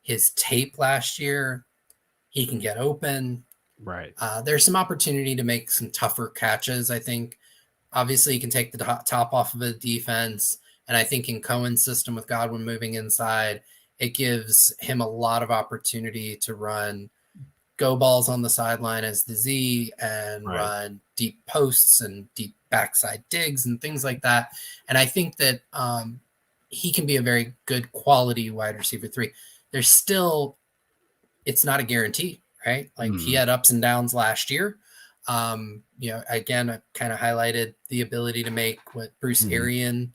his tape last year, he can get open. Right. There's some opportunity to make some tougher catches, I think. Obviously, he can take the top off of a defense. And I think in Cohen's system with Godwin moving inside, it gives him a lot of opportunity to run go balls on the sideline as the Z and Right. run deep posts and deep backside digs and things like that. And I think that he can be a very good quality wide receiver 3. There's still, it's not a guarantee, right? Like he Mhm. had ups and downs last year. Again, I kind of highlighted the ability to make what Bruce Mhm.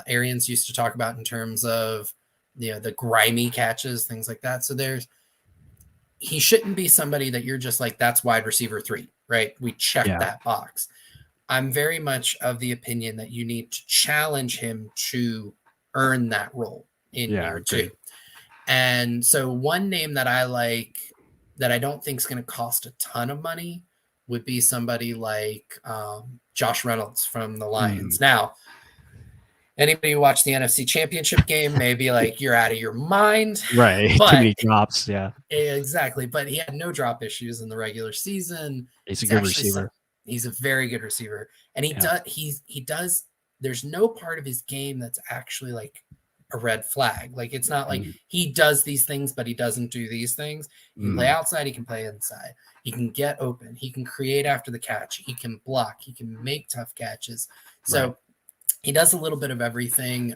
Arians used to talk about in terms of, the grimy catches, things like that. So he shouldn't be somebody that you're just like, that's wide receiver 3, right? We check Yeah. that box. I'm very much of the opinion that you need to challenge him to earn that role in Yeah, I year 2. agree. And so one name that I like that I don't think is going to cost a ton of money would be somebody like Josh Reynolds from the Mhm. Lions. Now, anybody who watched the NFC Championship game may be like, you're out of your mind. Right. Too But many drops. Yeah. exactly. But he had no drop issues in the regular season. He's a He's good actually receiver. he's a very good receiver. And Yeah. he does there's no part of his game that's actually like a red flag. Like it's not like Mhm. he does these things, but he doesn't do these things. He can play Mhm. outside, he can play inside. He can get open, he can create after the catch, he can block, he can make tough catches. Right. So he does a little bit of everything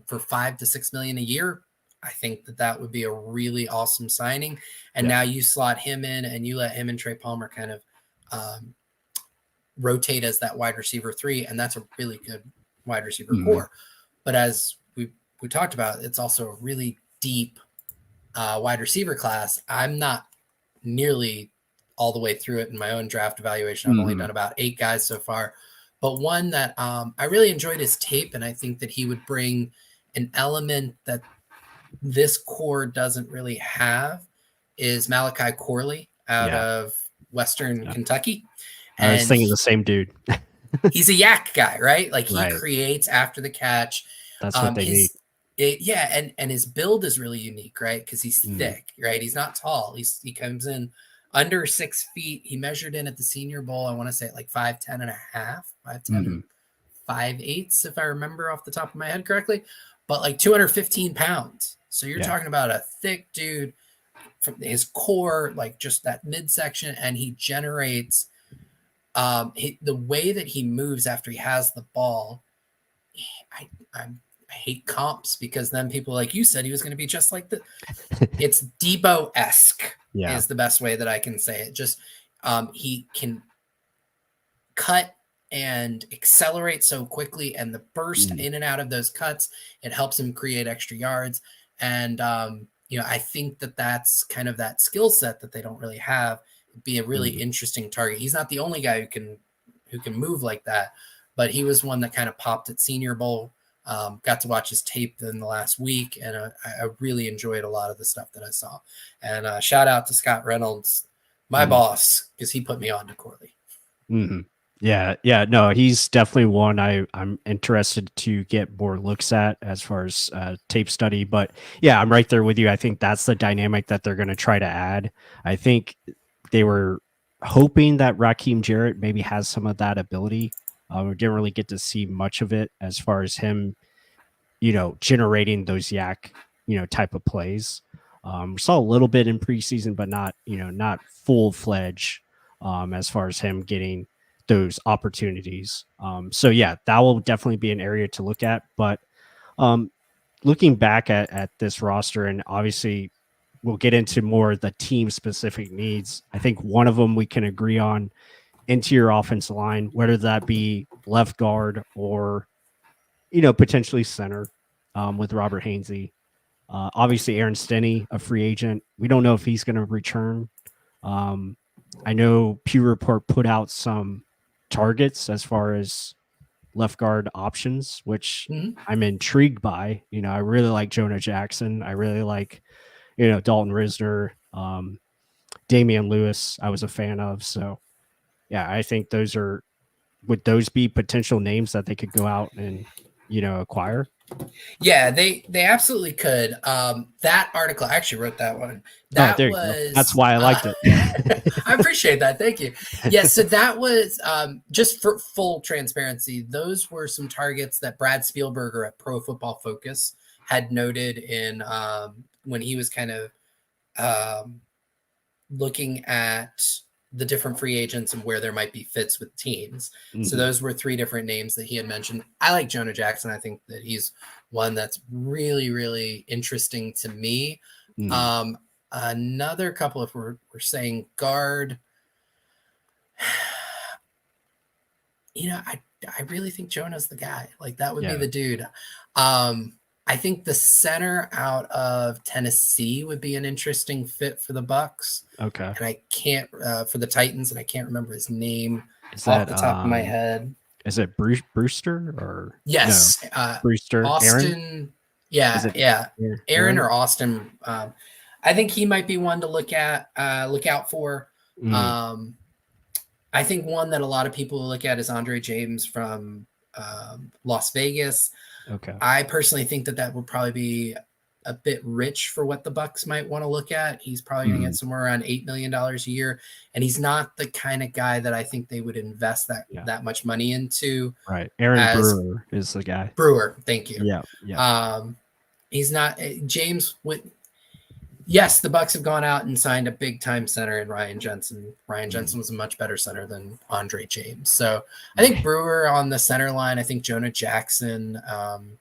for 5 to 6 million a year. I think that would be a really awesome signing. And Yeah. now you slot him in and you let him and Trey Palmer kind of um, rotate as that wide receiver 3, and that's a really good wide receiver Mhm. core. But as we talked about, it's also a really deep wide receiver class. I'm not nearly all the way through it in my own draft evaluation. I've only Mhm. done about 8 guys so far, but one that I really enjoyed his tape, and I think that he would bring an element that this core doesn't really have is Malachi Corley out Yeah. of Western Yeah. Kentucky. I was And thinking the same dude. he's a yak guy, right? Like he Right. creates after the catch. That's what they need. Yeah, and his build is really unique, right? Because he's Mhm. thick, right? He's not tall. He comes in under 6 feet. He measured in at the Senior Bowl. I want to say like 5'10" and a half, 5'10" Mhm. and 5'8", if I remember off the top of my head correctly, but like 215 pounds. So you're Yeah. talking about a thick dude from his core, like just that midsection, and he generates the way that he moves after he has the ball. I, I hate comps because then people like you said he was going to be just like the. It's Debo-esque Yeah. is the best way that I can say it. Just he can cut and accelerate so quickly, and the burst Mhm. in and out of those cuts, it helps him create extra yards. And I think that that's kind of that skill set that they don't really have. It'd be a really Mhm. interesting target. He's not the only guy who can move like that, but he was one that kind of popped at Senior Bowl. Got to watch his tape in the last week, and I really enjoyed a lot of the stuff that I saw. And shout out to Scott Reynolds, my Mhm. boss, because he put me on to Corley. Mhm. Yeah, yeah, no, he's definitely one I'm interested to get more looks at as far as tape study. But yeah, I'm right there with you. I think that's the dynamic that they're going to try to add. I think they were hoping that Raheem Jarrett maybe has some of that ability. We didn't really get to see much of it as far as him, generating those yak, type of plays. Saw a little bit in preseason, but not full fledged as far as him getting those opportunities. So yeah, that will definitely be an area to look at. But um, looking back at this roster, and obviously we'll get into more of the team specific needs. I think one of them we can agree on: interior offensive line, whether that be left guard or potentially center with Robert Hainsey. Obviously, Aaron Stinney, a free agent. We don't know if he's going to return. Um, I know PewterReport put out some targets as far as left guard options, which Mhm. I'm intrigued by. I really like Jonah Jackson. I really like, Dalton Risner, Damian Lewis. I was a fan of. So yeah, I think would those be potential names that they could go out and, acquire? Yeah, they absolutely could. That article, I actually wrote that one. Oh, That there you go. That's was why I liked it. I appreciate that. Thank you. Yeah, so that was just for full transparency. Those were some targets that Brad Spielberger at Pro Football Focus had noted in when he was kind of looking at the different free agents and where there might be fits with teams. So those were 3 different names that he had mentioned. I like Jonah Jackson. I think that he's one that's really, really interesting to me. Another couple, if we're saying guard, I really think Jonah's the guy. Like that would be the dude. I think the center out of Tennessee would be an interesting fit for the Bucs. Okay. And I can't for the Titans, and I can't remember his name off the top of my head. Is it Brewster or yes, no? Brewster? Austin? Aaron? Yeah. Aaron or Austin. I think he might be one to look out for. I think one that a lot of people look at is Andre James from Las Vegas. Okay. I personally think that would probably be a bit rich for what the Bucs might want to look at. He's probably going to get somewhere around $8 million a year, and he's not the kind of guy that I think they would invest that much money into. Right. Aaron Brewer is the guy. Brewer, thank you. Yeah. He's not James would. Yes, the Bucs have gone out and signed a big time center in Ryan Jensen. Ryan Jensen was a much better center than Andre James. So I think Brewer on the center line. I think Jonah Jackson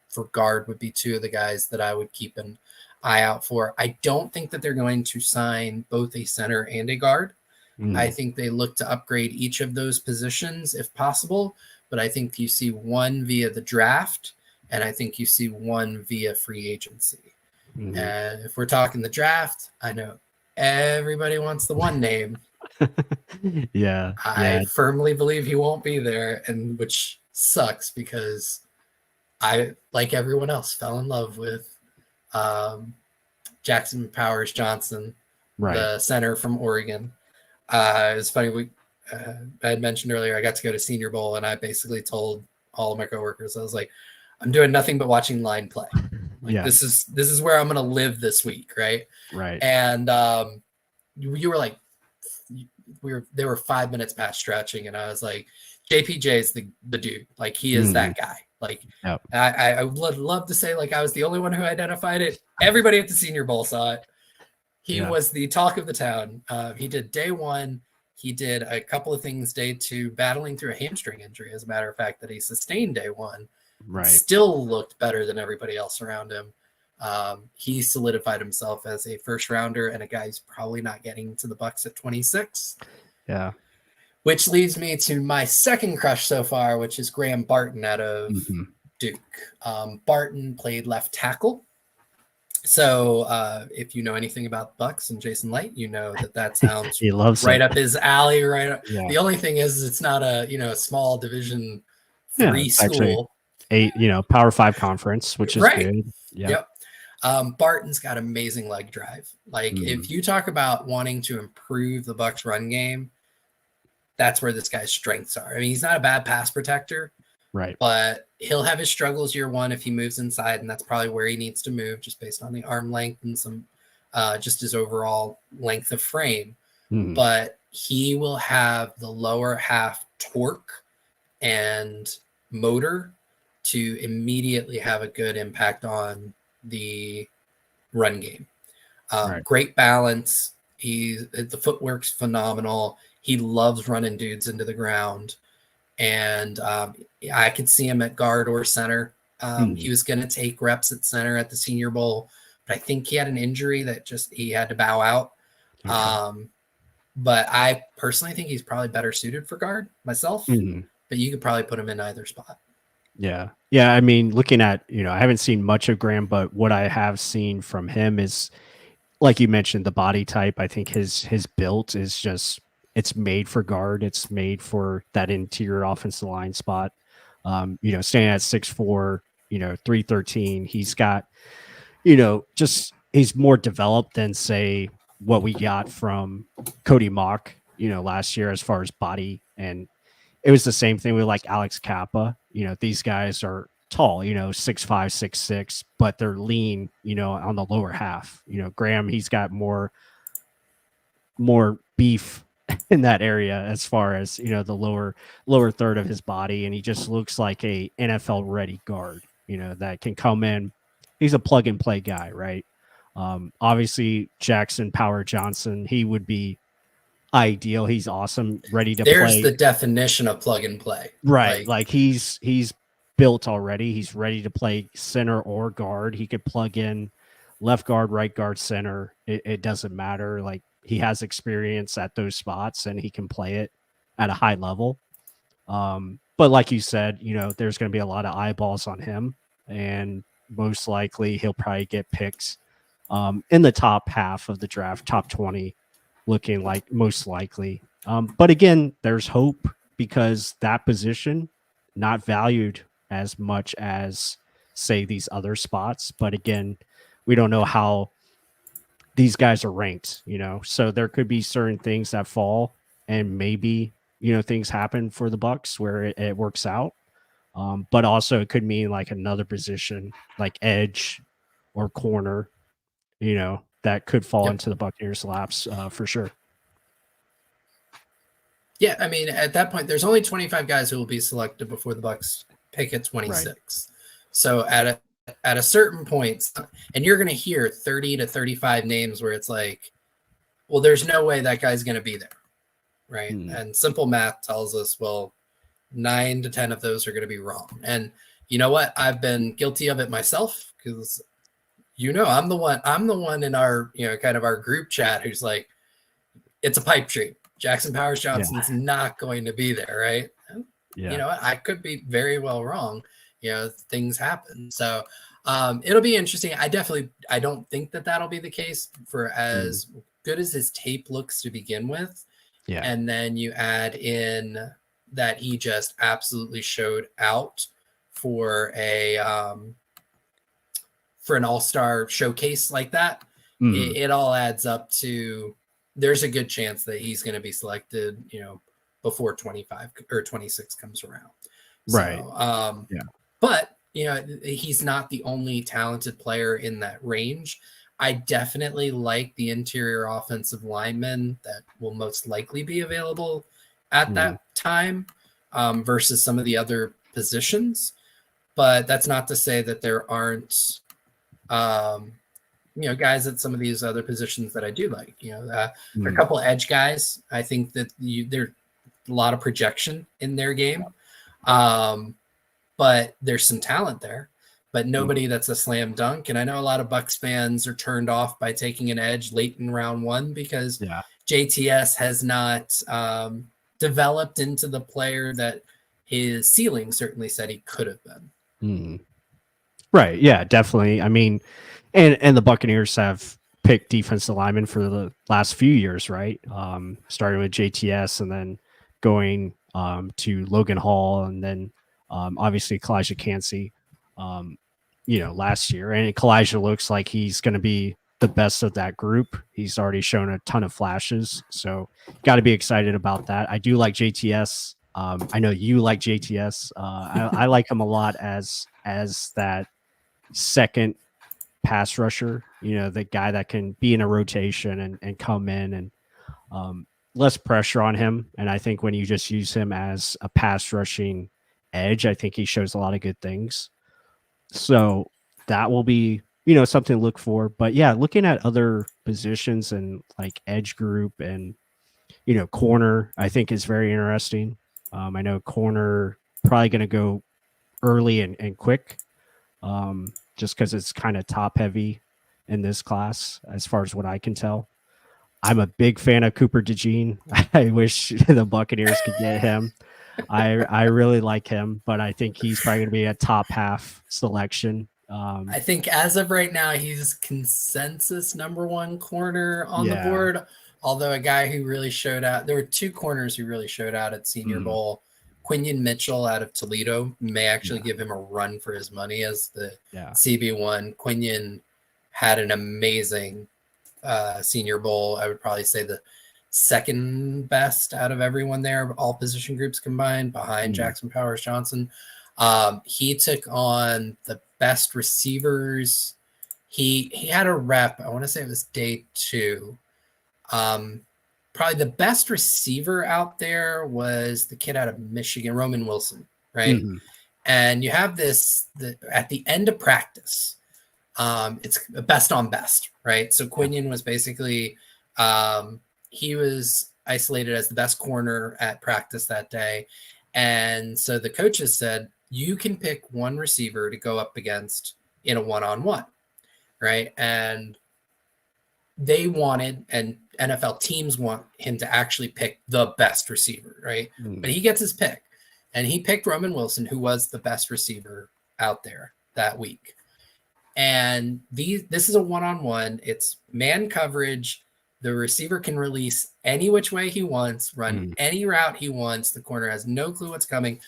for guard would be 2 of the guys that I would keep an eye out for. I don't think that they're going to sign both a center and a guard. I think they look to upgrade each of those positions if possible. But I think you see one via the draft, and I think you see one via free agency. And if we're talking the draft, I know everybody wants the one name. I firmly believe he won't be there, and which sucks because I, like everyone else, fell in love with Jackson Powers Johnson, the center from Oregon. It's funny, I had mentioned earlier I got to go to Senior Bowl, and I basically told all of my coworkers, I was like, I'm doing nothing but watching line play. Like this is where I'm gonna live this week, right? Right. And you were like, they were 5 minutes past stretching, and I was like, JPJ is the dude. Like he is that guy. Like I would love to say like I was the only one who identified it. Everybody at the Senior Bowl saw it. He was the talk of the town. He did day 1. He did a couple of things day 2, battling through a hamstring injury. As a matter of fact, that he sustained day 1. Still looked better than everybody else around him. He solidified himself as a first rounder and a guy who's probably not getting to the Bucs at 26. Yeah. Which leads me to my second crush so far, which is Graham Barton out of Duke. Barton played left tackle. So if you know anything about Bucs and Jason Light, you know that sounds he loves right up his alley. The only thing is it's not a small Division 3 school. Power 5 conference, which is good. Yep. Barton's got amazing leg drive. Like if you talk about wanting to improve the Bucs run game, that's where this guy's strengths are. I mean, he's not a bad pass protector, right? But he'll have his struggles year 1 if he moves inside, and that's probably where he needs to move, just based on the arm length and some just his overall length of frame. But he will have the lower half torque and motor to immediately have a good impact on the run game. Great balance. The footwork's phenomenal. He loves running dudes into the ground. And I could see him at guard or center. He was going to take reps at center at the Senior Bowl, but I think he had an injury that he had to bow out. But I personally think he's probably better suited for guard myself, but you could probably put him in either spot. Yeah. I mean, looking at, I haven't seen much of Graham, but what I have seen from him is, like you mentioned, the body type. I think his build is just, it's made for guard. It's made for that interior offensive line spot. Staying at 6'4", 313, he's got, he's more developed than, say, what we got from Cody Mock, last year as far as body. And it was the same thing with like Alex Kappa. These guys are tall, 6'5", 6'6", but they're lean, on the lower half. Graham, he's got more beef in that area as far as the lower third of his body, and he just looks like a NFL ready guard, that can come in. He's a plug and play guy, right? Obviously Jackson Power Johnson, he would be ideal. He's awesome, ready to There's play. the definition of plug and play. Right. Like he's built already. He's ready to play center or guard. He could plug in left guard, right guard, center. It doesn't matter. Like he has experience at those spots and he can play it at a high level. But like you said, there's going to be a lot of eyeballs on him, and most likely he'll probably get picked in the top half of the draft, top 20, looking like most likely. But again, there's hope because that position not valued as much as say these other spots. But again, we don't know how these guys are ranked, so there could be certain things that fall, and maybe things happen for the Bucs where it works out. But also it could mean like another position like edge or corner, that could fall into the Buccaneers' laps for sure. Yeah, I mean, at that point, there's only 25 guys who will be selected before the Bucs pick at 26. Right. So at a certain point, and you're going to hear 30 to 35 names where it's like, well, there's no way that guy's going to be there, right? And simple math tells us, well, 9 to 10 of those are going to be wrong. And you know what? I've been guilty of it myself because, I'm the one in our, kind of our group chat who's like, it's a pipe dream. Jackson Powers Johnson's not going to be there, right? Yeah. I could be very well wrong. Things happen. So it'll be interesting. I don't think that that'll be the case for as good as his tape looks to begin with. Yeah. And then you add in that he just absolutely showed out for an all-star showcase like that. It all adds up to, there's a good chance that he's going to be selected, before 25 or 26 comes around. Right. So, but, he's not the only talented player in that range. I definitely like the interior offensive linemen that will most likely be available at that time versus some of the other positions. But that's not to say that there aren't, guys at some of these other positions that I do like. There are a couple edge guys. I think that there's a lot of projection in their game, but there's some talent there, but nobody that's a slam dunk. And I know a lot of Bucs fans are turned off by taking an edge late in round one because JTS has not developed into the player that his ceiling certainly said he could have been. Right. Yeah, definitely. I mean, and the Buccaneers have picked defensive linemen for the last few years, right? Starting with JTS and then going to Logan Hall and then obviously Kalijah Cansey, last year. And Kalijah looks like he's going to be the best of that group. He's already shown a ton of flashes. So got to be excited about that. I do like JTS. I know you like JTS. I like him a lot as that second pass rusher, the guy that can be in a rotation and come in and less pressure on him. And I think when you just use him as a pass rushing edge, I think he shows a lot of good things. So that will be, something to look for. But yeah, looking at other positions and like edge group and, corner, I think is very interesting. I know corner probably going to go early and quick. Just because it's kind of top heavy in this class, as far as what I can tell. I'm a big fan of Cooper DeJean. I wish the Buccaneers could get him. I really like him, but I think he's probably going to be a top half selection. I think as of right now, he's consensus number one corner on the board. Although a guy who really showed out, there were two corners who really showed out at Senior Bowl. Quinion Mitchell out of Toledo may actually give him a run for his money as the CB1. Quinion had an amazing Senior Bowl. I would probably say the second best out of everyone there, all position groups combined, behind Jackson Powers Johnson. He took on the best receivers. He had a rep. I want to say it was day 2. Probably the best receiver out there was the kid out of Michigan, Roman Wilson, right? Mm-hmm. And you have at the end of practice, it's best on best, right? So Quinion was basically, he was isolated as the best corner at practice that day. And so the coaches said, you can pick one receiver to go up against in a one-on-one, right? And they wanted, and NFL teams want him to actually pick the best receiver, right? But he gets his pick. And he picked Roman Wilson, who was the best receiver out there that week. And this is a one-on-one. It's man coverage. The receiver can release any which way he wants, run any route he wants. The corner has no clue what's coming.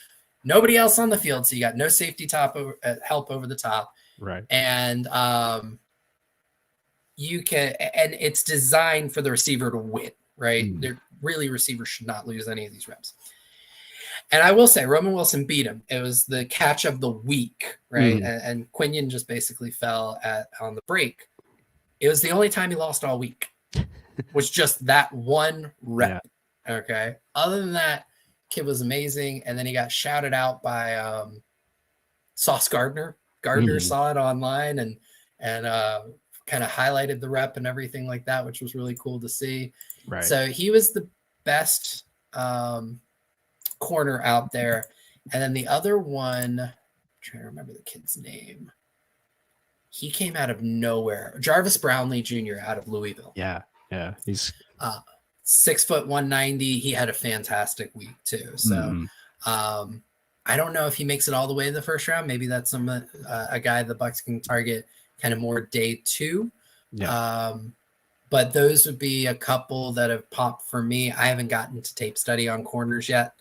Nobody else on the field, so you got no safety help over the top. Right. And and it's designed for the receiver to win, right? Receivers should not lose any of these reps. And I will say, Roman Wilson beat him. It was the catch of the week, right? And Quinion just basically fell on the break. It was the only time he lost all week. Was just that one rep. Yeah. Okay. Other than that, kid was amazing. And then he got shouted out by Sauce Gardner. Gardner saw it online and kind of highlighted the rep and everything like that, which was really cool to see. Right. So he was the best corner out there. And then the other one, I'm trying to remember the kid's name. He came out of nowhere. Jarvis Brownlee Jr. out of Louisville. Yeah. He's 6 foot 190. He had a fantastic week too. So I don't know if he makes it all the way to the first round. Maybe that's a guy the Bucs can target kind of more day 2. Yeah. But those would be a couple that have popped for me. I haven't gotten to tape study on corners yet.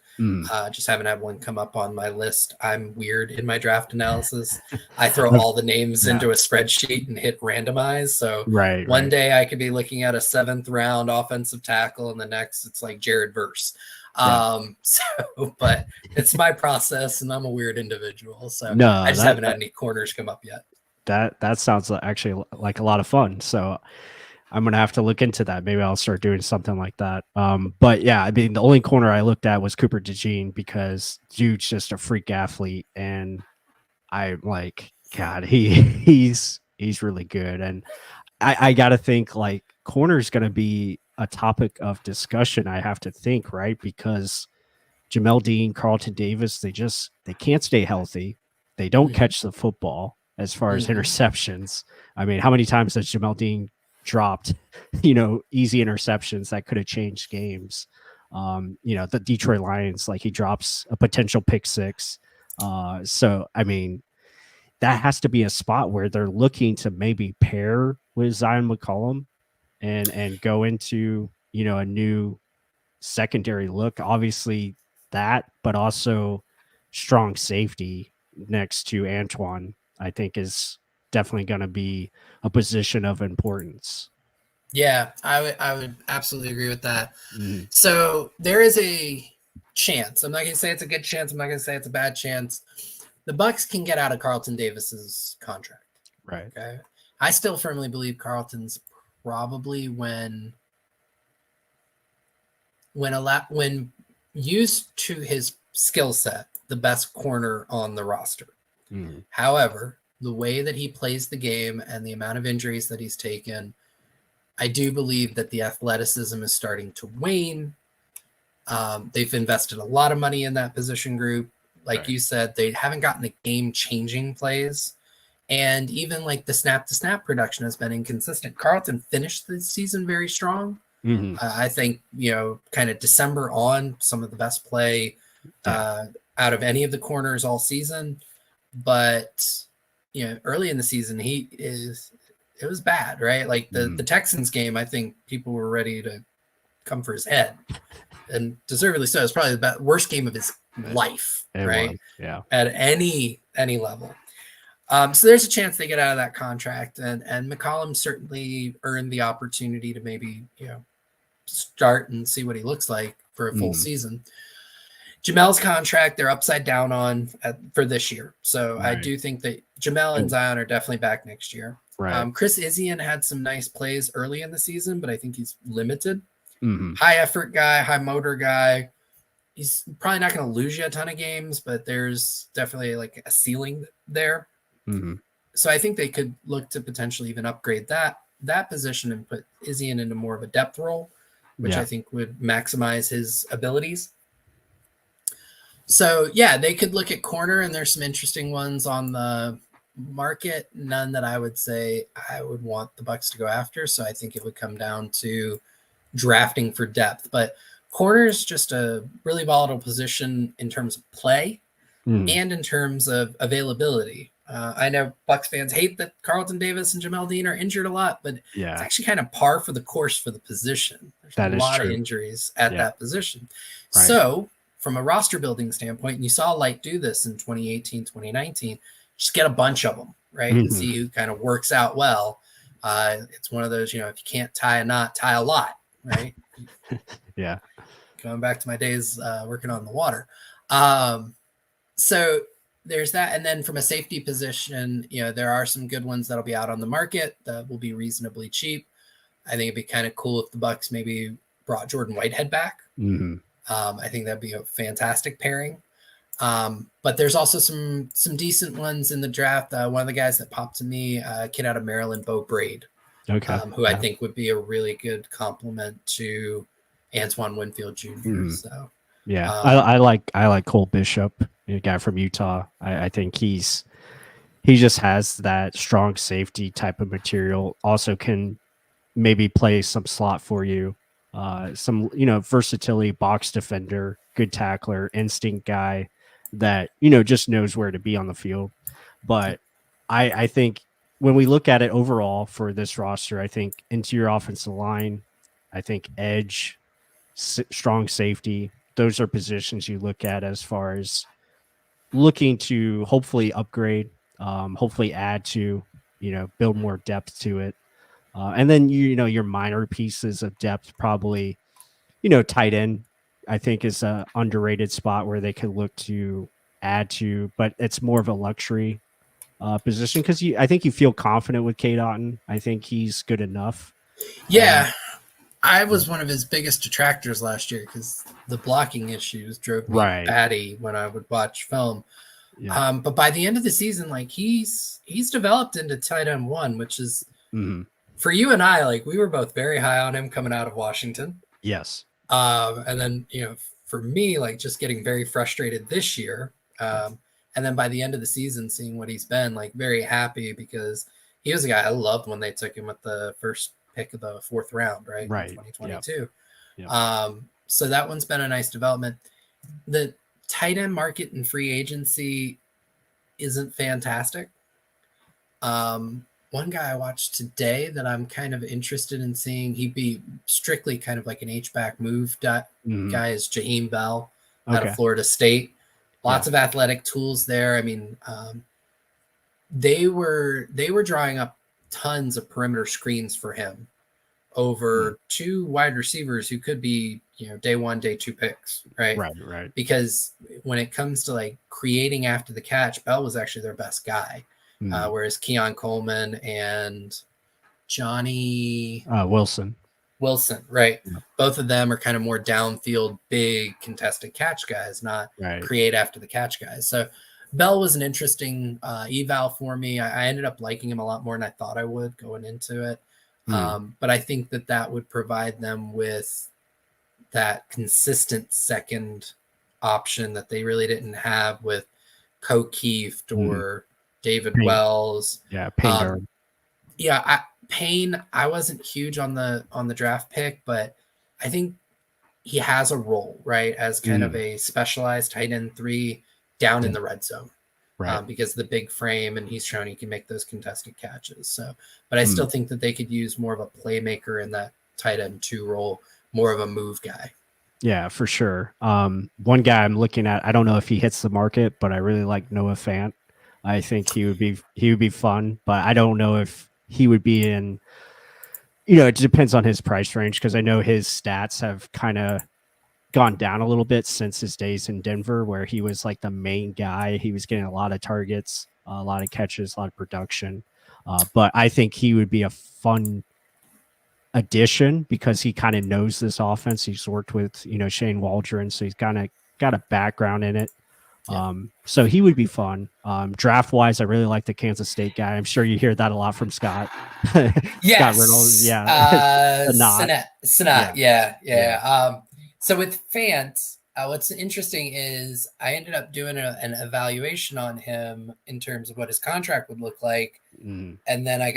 Just haven't had one come up on my list. I'm weird in my draft analysis. I throw all the names into a spreadsheet and hit randomize. So one day I could be looking at a 7th round offensive tackle, and the next it's like Jared Verse. But it's my process, and I'm a weird individual. So I just haven't had any corners come up yet. That sounds actually like a lot of fun. So I'm going to have to look into that. Maybe I'll start doing something like that. But yeah, I mean, the only corner I looked at was Cooper DeJean because dude's just a freak athlete. And I'm like, God, he's really good. And I got to think like corner is going to be a topic of discussion. I have to think, right? Because Jamel Dean, Carlton Davis, they can't stay healthy. They don't catch the football as far as interceptions. I mean, how many times has Jamel Dean dropped, easy interceptions that could have changed games? The Detroit Lions, like he drops a potential pick 6. So, I mean, that has to be a spot where they're looking to maybe pair with Zion McCollum and go into, a new secondary look. Obviously that, but also strong safety next to Antoine, I think is definitely going to be a position of importance. Yeah, I would absolutely agree with that. So there is a chance. I'm not going to say it's a good chance. I'm not going to say it's a bad chance. The Bucs can get out of Carlton Davis's contract. Right. Okay. I still firmly believe Carlton's probably when used to his skill set, the best corner on the roster. However, the way that he plays the game and the amount of injuries that he's taken, I do believe that the athleticism is starting to wane. They've invested a lot of money in that position group. Like you said, they haven't gotten the game-changing plays. And even like the snap-to-snap production has been inconsistent. Carlton finished the season very strong. I think, kind of December on, some of the best play out of any of the corners all season. But, early in the season, it was bad, right? Like the Texans game, I think people were ready to come for his head. And deservedly so. It's probably the worst game of his life, right? Was, yeah. At any level. So there's a chance they get out of that contract. And McCollum certainly earned the opportunity to maybe, start and see what he looks like for a full season. Jamel's contract, they're upside down on for this year. So I Right. do think that Jamel and Zion are definitely back next year. Right. Chris Izzian had some nice plays early in the season, but I think he's limited. Mm-hmm. High effort guy, high motor guy. He's probably not going to lose you a ton of games, but there's definitely like a ceiling there. Mm-hmm. So I think they could look to potentially even upgrade that position and put Izzian into more of a depth role, which I think would maximize his abilities. So yeah, they could look at corner, and there's some interesting ones on the market. None that I would say I would want the Bucs to go after. So I think it would come down to drafting for depth. But corner is just a really volatile position in terms of play and in terms of availability. I know Bucs fans hate that Carlton Davis and Jamel Dean are injured a lot, but it's actually kind of par for the course for the position. There's a lot of injuries at that position. Right. So from a roster building standpoint, and you saw Light do this in 2018, 2019, just get a bunch of them, right? And see who kind of works out well. It's one of those, if you can't tie a knot, tie a lot, right? Yeah. Going back to my days working on the water. So there's that. And then from a safety position, there are some good ones that'll be out on the market that will be reasonably cheap. I think it'd be kind of cool if the Bucs maybe brought Jordan Whitehead back. I think that'd be a fantastic pairing. But there's also some decent ones in the draft. One of the guys that popped to me, a kid out of Maryland, Bo Braid, who I think would be a really good complement to Antoine Winfield Jr. So yeah, I like Cole Bishop, a guy from Utah. I think he just has that strong safety type of material. Also can maybe play some slot for you. Some versatility, box defender, good tackler, instinct guy that just knows where to be on the field. But I think when we look at it overall for this roster, I think interior offensive line, I think edge, strong safety, those are positions you look at as far as looking to hopefully upgrade, hopefully add to, build more depth to it. And then, your minor pieces of depth, probably, tight end, I think is a underrated spot where they could look to add to, but it's more of a luxury position because I think you feel confident with Cade Otton. I think he's good enough. Yeah. I was one of his biggest detractors last year because the blocking issues drove me batty when I would watch film. Yeah. But by the end of the season, like he's developed into tight end one, which is for you and I, like we were both very high on him coming out of Washington. Yes. And then, for me, like just getting very frustrated this year. And then by the end of the season, seeing what he's been, like very happy because he was a guy I loved when they took him with the first pick of the fourth round, right? In 2022. Yep. So that one's been a nice development. The tight end market and free agency isn't fantastic. One guy I watched today that I'm kind of interested in seeing, he'd be strictly kind of like an H-back move guy is Jaheim Bell out of Florida State. Lots of athletic tools there. I mean, they were drawing up tons of perimeter screens for him over two wide receivers who could be, day one, day two picks, right? Right. Because when it comes to like creating after the catch, Bell was actually their best guy. Whereas Keon Coleman and Johnny Wilson, right? Yeah. Both of them are kind of more downfield, big contested catch guys, not create after the catch guys. So Bell was an interesting eval for me. I ended up liking him a lot more than I thought I would going into it. But I think that would provide them with that consistent second option that they really didn't have with O'Keefe or David Payne. Wells. Yeah, Payne. Payne, I wasn't huge on the draft pick, but I think he has a role, right? As kind of a specialized tight end 3 down in the red zone. Right. Because of the big frame, and he's shown he can make those contested catches. So, but I still think that they could use more of a playmaker in that tight end 2 role, more of a move guy. Yeah, for sure. One guy I'm looking at, I don't know if he hits the market, but I really like Noah Fant. I think he would be fun, but I don't know if he would be in, it depends on his price range because I know his stats have kind of gone down a little bit since his days in Denver, where he was like the main guy. He was getting a lot of targets, a lot of catches, a lot of production. But I think he would be a fun addition because he kind of knows this offense. He's worked with, Shane Waldron, so he's kind of got a background in it. Yeah. So he would be fun. Draft wise, I really like the Kansas State guy. I'm sure you hear that a lot from Scott. Scott Reynolds, Yes. yeah. Not, Snot. yeah, Yeah. So with Fant, what's interesting is I ended up doing an evaluation on him in terms of what his contract would look like. mm, And then I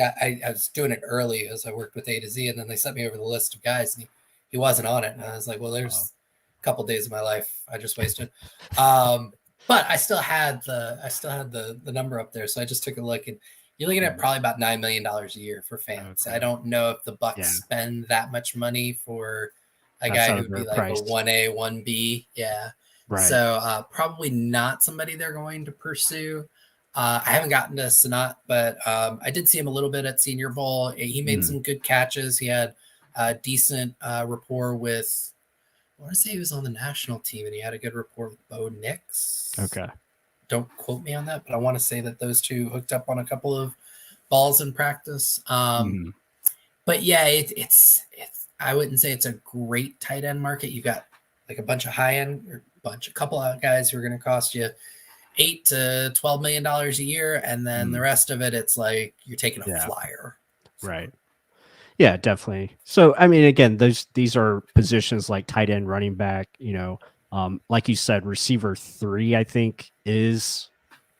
was doing it early as I worked with A to Z, and then they sent me over the list of guys, and he wasn't on it. And I was like, well, there's a couple days of my life I just wasted. But I still had the number up there, so I just took a look, and you're looking at probably about $9 million a year for Fans. Okay. I don't know if the Bucs Yeah. spend that much money for a That's guy who'd be like overpriced. a 1A, 1B. Yeah. Right. So probably not somebody they're going to pursue. I haven't gotten to Sanat, but I did see him a little bit at Senior Bowl. He made some good catches. He had a decent rapport with, I want to say he was on the national team, and he had a good rapport with Bo Nix. Okay. Don't quote me on that, but I want to say that those two hooked up on a couple of balls in practice. But yeah, it's I wouldn't say it's a great tight end market. You got like a bunch of high end, or a couple of guys who are going to cost you $8 to $12 million a year, and then the rest of it, it's like you're taking a flyer. So. Right. Yeah, definitely. So I mean, again, these are positions like tight end, running back. Like you said, receiver 3, I think, is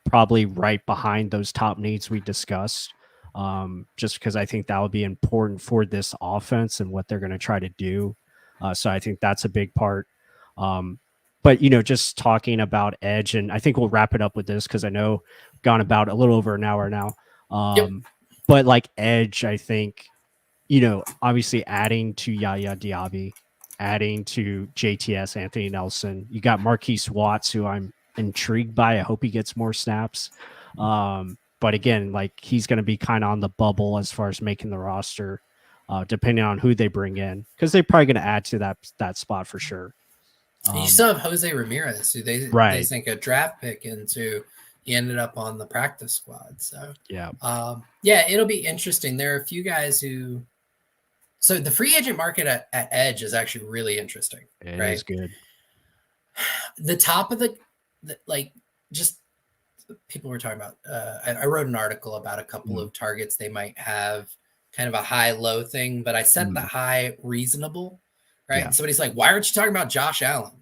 probably right behind those top needs we discussed. Just because I think that would be important for this offense and what they're going to try to do. So I think that's a big part. But just talking about edge, and I think we'll wrap it up with this because I know we've gone about a little over an hour now. But like edge, I think, obviously adding to Yaya Diaby, adding to JTS Anthony Nelson. You got Marquise Watts, who I'm intrigued by. I hope he gets more snaps. But again, like he's going to be kind of on the bubble as far as making the roster, depending on who they bring in, because they're probably going to add to that spot for sure. You still have Jose Ramirez, who they think a draft pick into. He ended up on the practice squad. So it'll be interesting. There are a few guys who. So the free agent market at edge is actually really interesting. It is good. The top of the just people were talking about. I wrote an article about a couple of targets they might have, kind of a high-low thing, but I set the high reasonable, right? And somebody's like, "Why aren't you talking about Josh Allen?"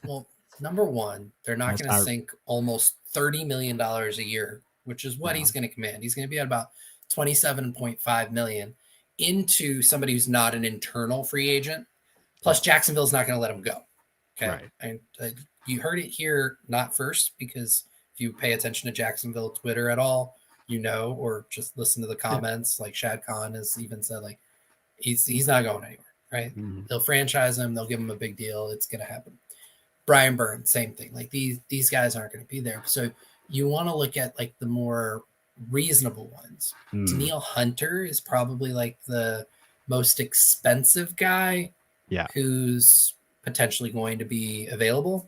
Well, number one, they're not going to sink almost $30 million a year, which is what he's going to command. He's going to be at about $27.5 million into somebody who's not an internal free agent. Plus, Jacksonville's not going to let him go. Okay. Right. And you heard it here, not first, because if you pay attention to Jacksonville Twitter at all, or just listen to the comments, like Shad Khan has even said, like, he's not going anywhere, right? They'll franchise him. They'll give him a big deal. It's going to happen. Brian Burns, same thing. Like these guys aren't going to be there. So you want to look at like the more reasonable ones. Danielle Hunter is probably like the most expensive guy who's potentially going to be available.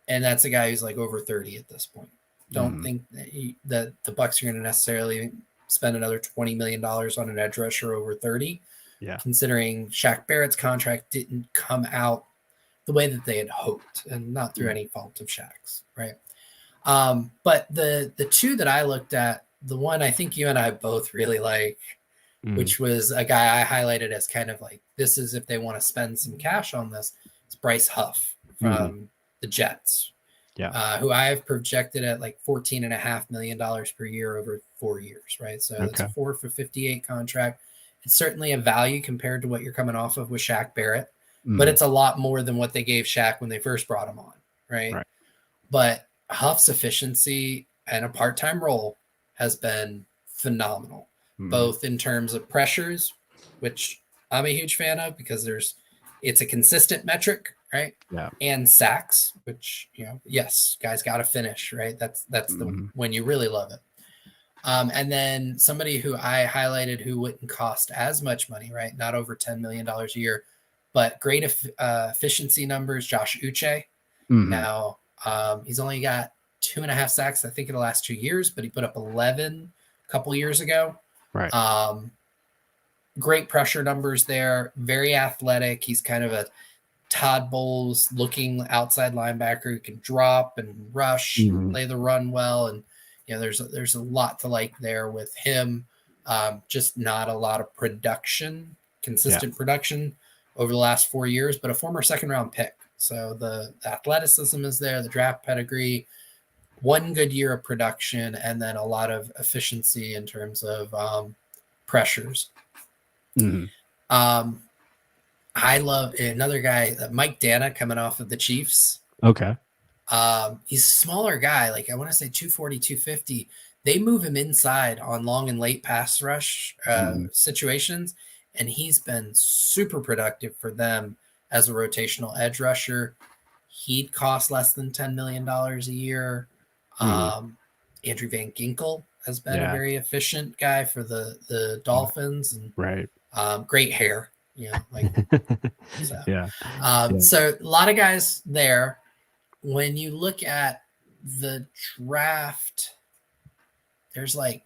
And that's a guy who's like over 30 at this point. Don't think that the Bucs are going to necessarily spend another $20 million on an edge rusher over 30. Yeah. Considering Shaq Barrett's contract didn't come out the way that they had hoped, and not through any fault of Shaq's, right? But the two that I looked at, the one I think you and I both really like, which was a guy I highlighted as kind of like, this is if they want to spend some cash on this, it's Bryce Huff from the Jets, who I have projected at like $14.5 million per year over 4 years, right? So it's a 4 for 58 contract. It's certainly a value compared to what you're coming off of with Shaq Barrett. But it's a lot more than what they gave Shaq when they first brought him on, right? But Huff's efficiency and a part-time role has been phenomenal, both in terms of pressures, which I'm a huge fan of because it's a consistent metric, right? Yeah. And sacks, which, yes, guys got to finish, right? That's the when you really love it. And then somebody who I highlighted who wouldn't cost as much money, right? Not over $10 million a year, but great efficiency numbers. Josh Uche. Mm-hmm. Now, he's only got 2.5 sacks, I think, in the last 2 years, but he put up 11 a couple years ago. Right. Great pressure numbers there. Very athletic. He's kind of a Todd Bowles looking outside linebacker who can drop and rush, play the run well, and there's a lot to like there with him. Just not a lot of production, consistent production over the last 4 years, but a former second-round pick. So the athleticism is there, the draft pedigree, one good year of production, and then a lot of efficiency in terms of pressures. I love another guy, Mike Dana, coming off of the Chiefs. Okay. He's a smaller guy, like I want to say 240, 250. They move him inside on long and late pass rush situations, and he's been super productive for them as a rotational edge rusher. He'd cost less than $10 million a year. Andrew Van Ginkel has been a very efficient guy for the Dolphins, and great hair. So a lot of guys there. When you look at the draft, there's like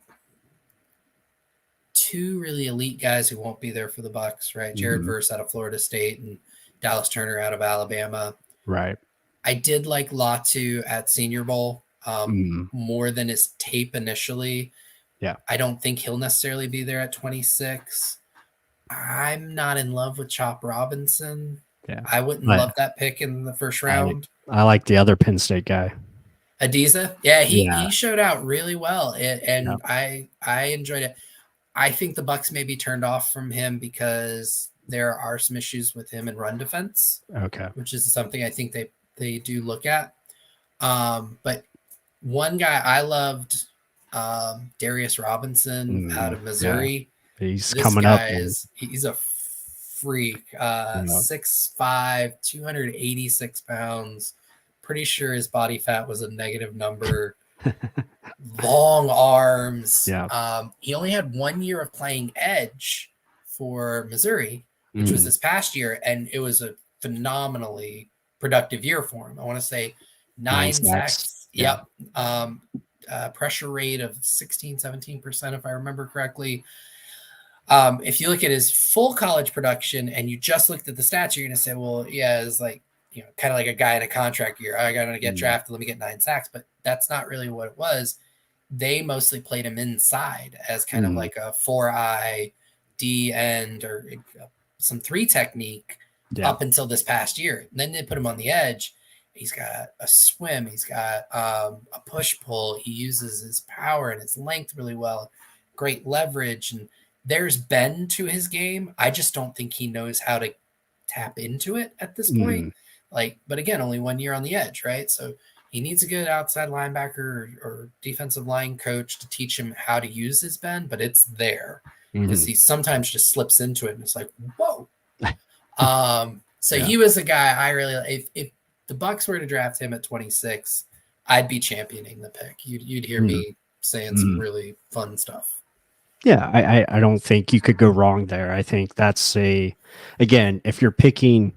2 really elite guys who won't be there for the Bucs, right? Jared Verse out of Florida State and Dallas Turner out of Alabama. Right. I did like Latu at Senior Bowl more than his tape initially. Yeah. I don't think he'll necessarily be there at 26. I'm not in love with Chop Robinson. Yeah. I wouldn't love that pick in the first round. I like the other Penn State guy. Adiza? Yeah, he showed out really well, and I enjoyed it. I think the Bucs may be turned off from him because there are some issues with him in run defense. Okay. Which is something I think they do look at. But one guy I loved, Darius Robinson out of Missouri. Yeah. He's coming up. He's a freak. 6'5", 286 pounds. Pretty sure his body fat was a negative number. Long arms. Yeah. He only had 1 year of playing edge for Missouri, which was this past year, and it was a phenomenally productive year for him. I want to say 9 sacks. Yeah. Yep. Pressure rate of 16-17%, if I remember correctly. If you look at his full college production and you just looked at the stats, you're going to say, well, yeah, it's like, kind of like a guy in a contract year. I got to get drafted. Let me get 9 sacks. But that's not really what it was. They mostly played him inside as kind of like a 4-eye D end or some 3 technique up until this past year. And then they put him on the edge. He's got a swim. He's got a push-pull. He uses his power and his length really well. Great leverage. And there's bend to his game. I just don't think he knows how to tap into it at this point. But again, only 1 year on the edge, right? So he needs a good outside linebacker or defensive line coach to teach him how to use his bend, but it's there because he sometimes just slips into it and it's like, whoa. He was a guy I really, if the Bucs were to draft him at 26, I'd be championing the pick. You'd hear me saying some really fun stuff. Yeah, I don't think you could go wrong there. I think that's again, if you're picking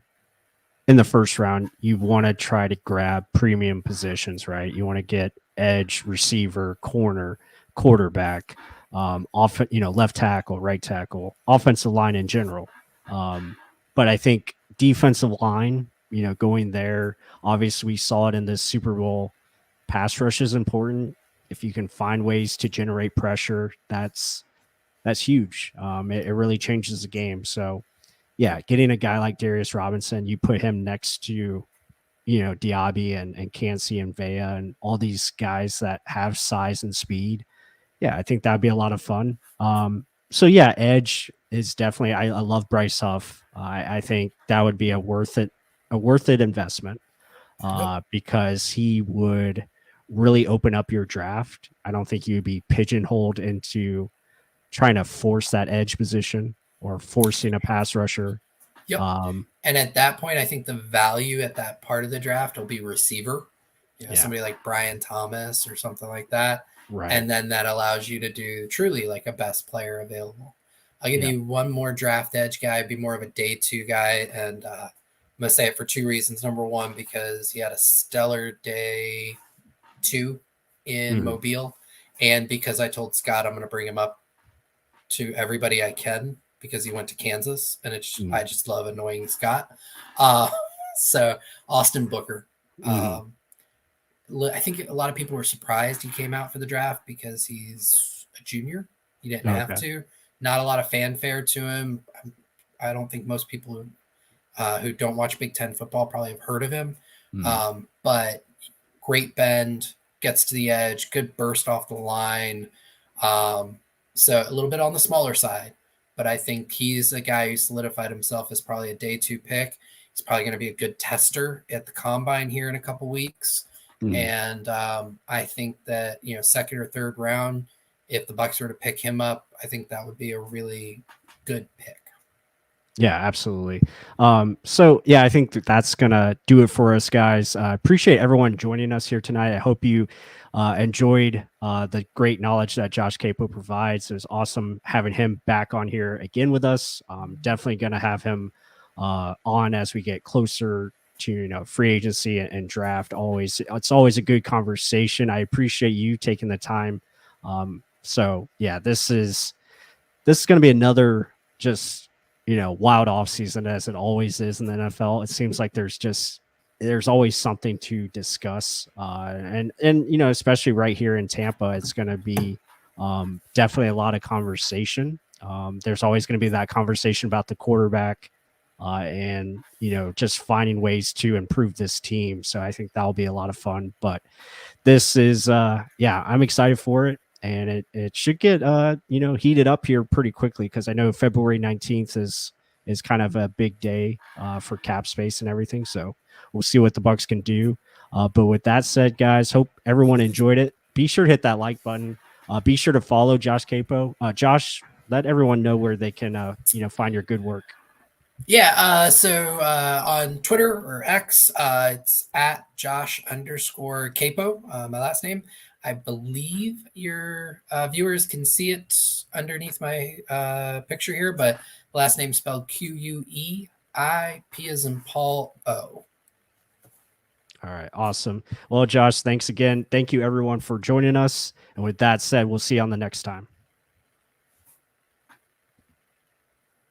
in the first round, you want to try to grab premium positions, right? You want to get edge, receiver, corner, quarterback, often, left tackle, right tackle, offensive line in general. But I think defensive line, going there, obviously we saw it in the Super Bowl. Pass rush is important. If you can find ways to generate pressure, that's huge. It really changes the game. So, yeah, getting a guy like Darius Robinson, you put him next to, Diaby and Cansey and Vea and all these guys that have size and speed. Yeah, I think that'd be a lot of fun. So yeah, edge is definitely. I love Bryce Huff. I think that would be a worth it investment because he would really open up your draft. I don't think you'd be pigeonholed into trying to force that edge position or forcing a pass rusher. Yep. And at that point, I think the value at that part of the draft will be receiver. Somebody like Brian Thomas or something like that. Right. And then that allows you to do truly like a best player available. I'll give Yeah. you one more draft edge guy, be more of a day 2 guy, and I'm gonna say it for 2 reasons. Number one, because he had a stellar day 2 in Mhm. Mobile, and because I told Scott I'm gonna bring him up to everybody I can because he went to Kansas, and I Mhm. just love annoying Scott. Uh, so Austin Booker. Mhm. Um, I think a lot of people were surprised he came out for the draft because he's a junior. He didn't have Okay. to. Not a lot of fanfare to him. I don't think most people who don't watch Big Ten football probably have heard of him. Mhm. But great bend, gets to the edge, good burst off the line. Um, so a little bit on the smaller side, but I think he's a guy who solidified himself as probably a day 2 pick. He's probably going to be a good tester at the combine here in a couple weeks. Mhm. And I think that, second or third round, if the Bucs were to pick him up, I think that would be a really good pick. Yeah, absolutely. So yeah, I think that's gonna do it for us, guys. Appreciate everyone joining us here tonight. I hope you enjoyed the great knowledge that Josh Queipo provides. It was awesome having him back on here again with us. Definitely gonna have him on as we get closer to free agency and draft. It's always a good conversation. I appreciate you taking the time. So yeah, this is going to be another just wild off season as it always is in the NFL. It seems like there's always something to discuss, and especially right here in Tampa, it's going to be definitely a lot of conversation. There's always going to be that conversation about the quarterback, and just finding ways to improve this team. So I think that'll be a lot of fun. But this is yeah, I'm excited for it, and it should get heated up here pretty quickly, because I know February 19th is kind of a big day for cap space and everything. So we'll see what the Bucs can do. But with that said, guys, hope everyone enjoyed it. Be sure to hit that like button. Be sure to follow Josh Queipo. Josh, let everyone know where they can find your good work. Yeah, so on Twitter or X, it's at Josh_Capo, my last name. I believe your viewers can see it underneath my picture here, but last name spelled Queip as in Paul O. All right, awesome. Well, Josh, thanks again. Thank you everyone for joining us. And with that said, we'll see you on the next time.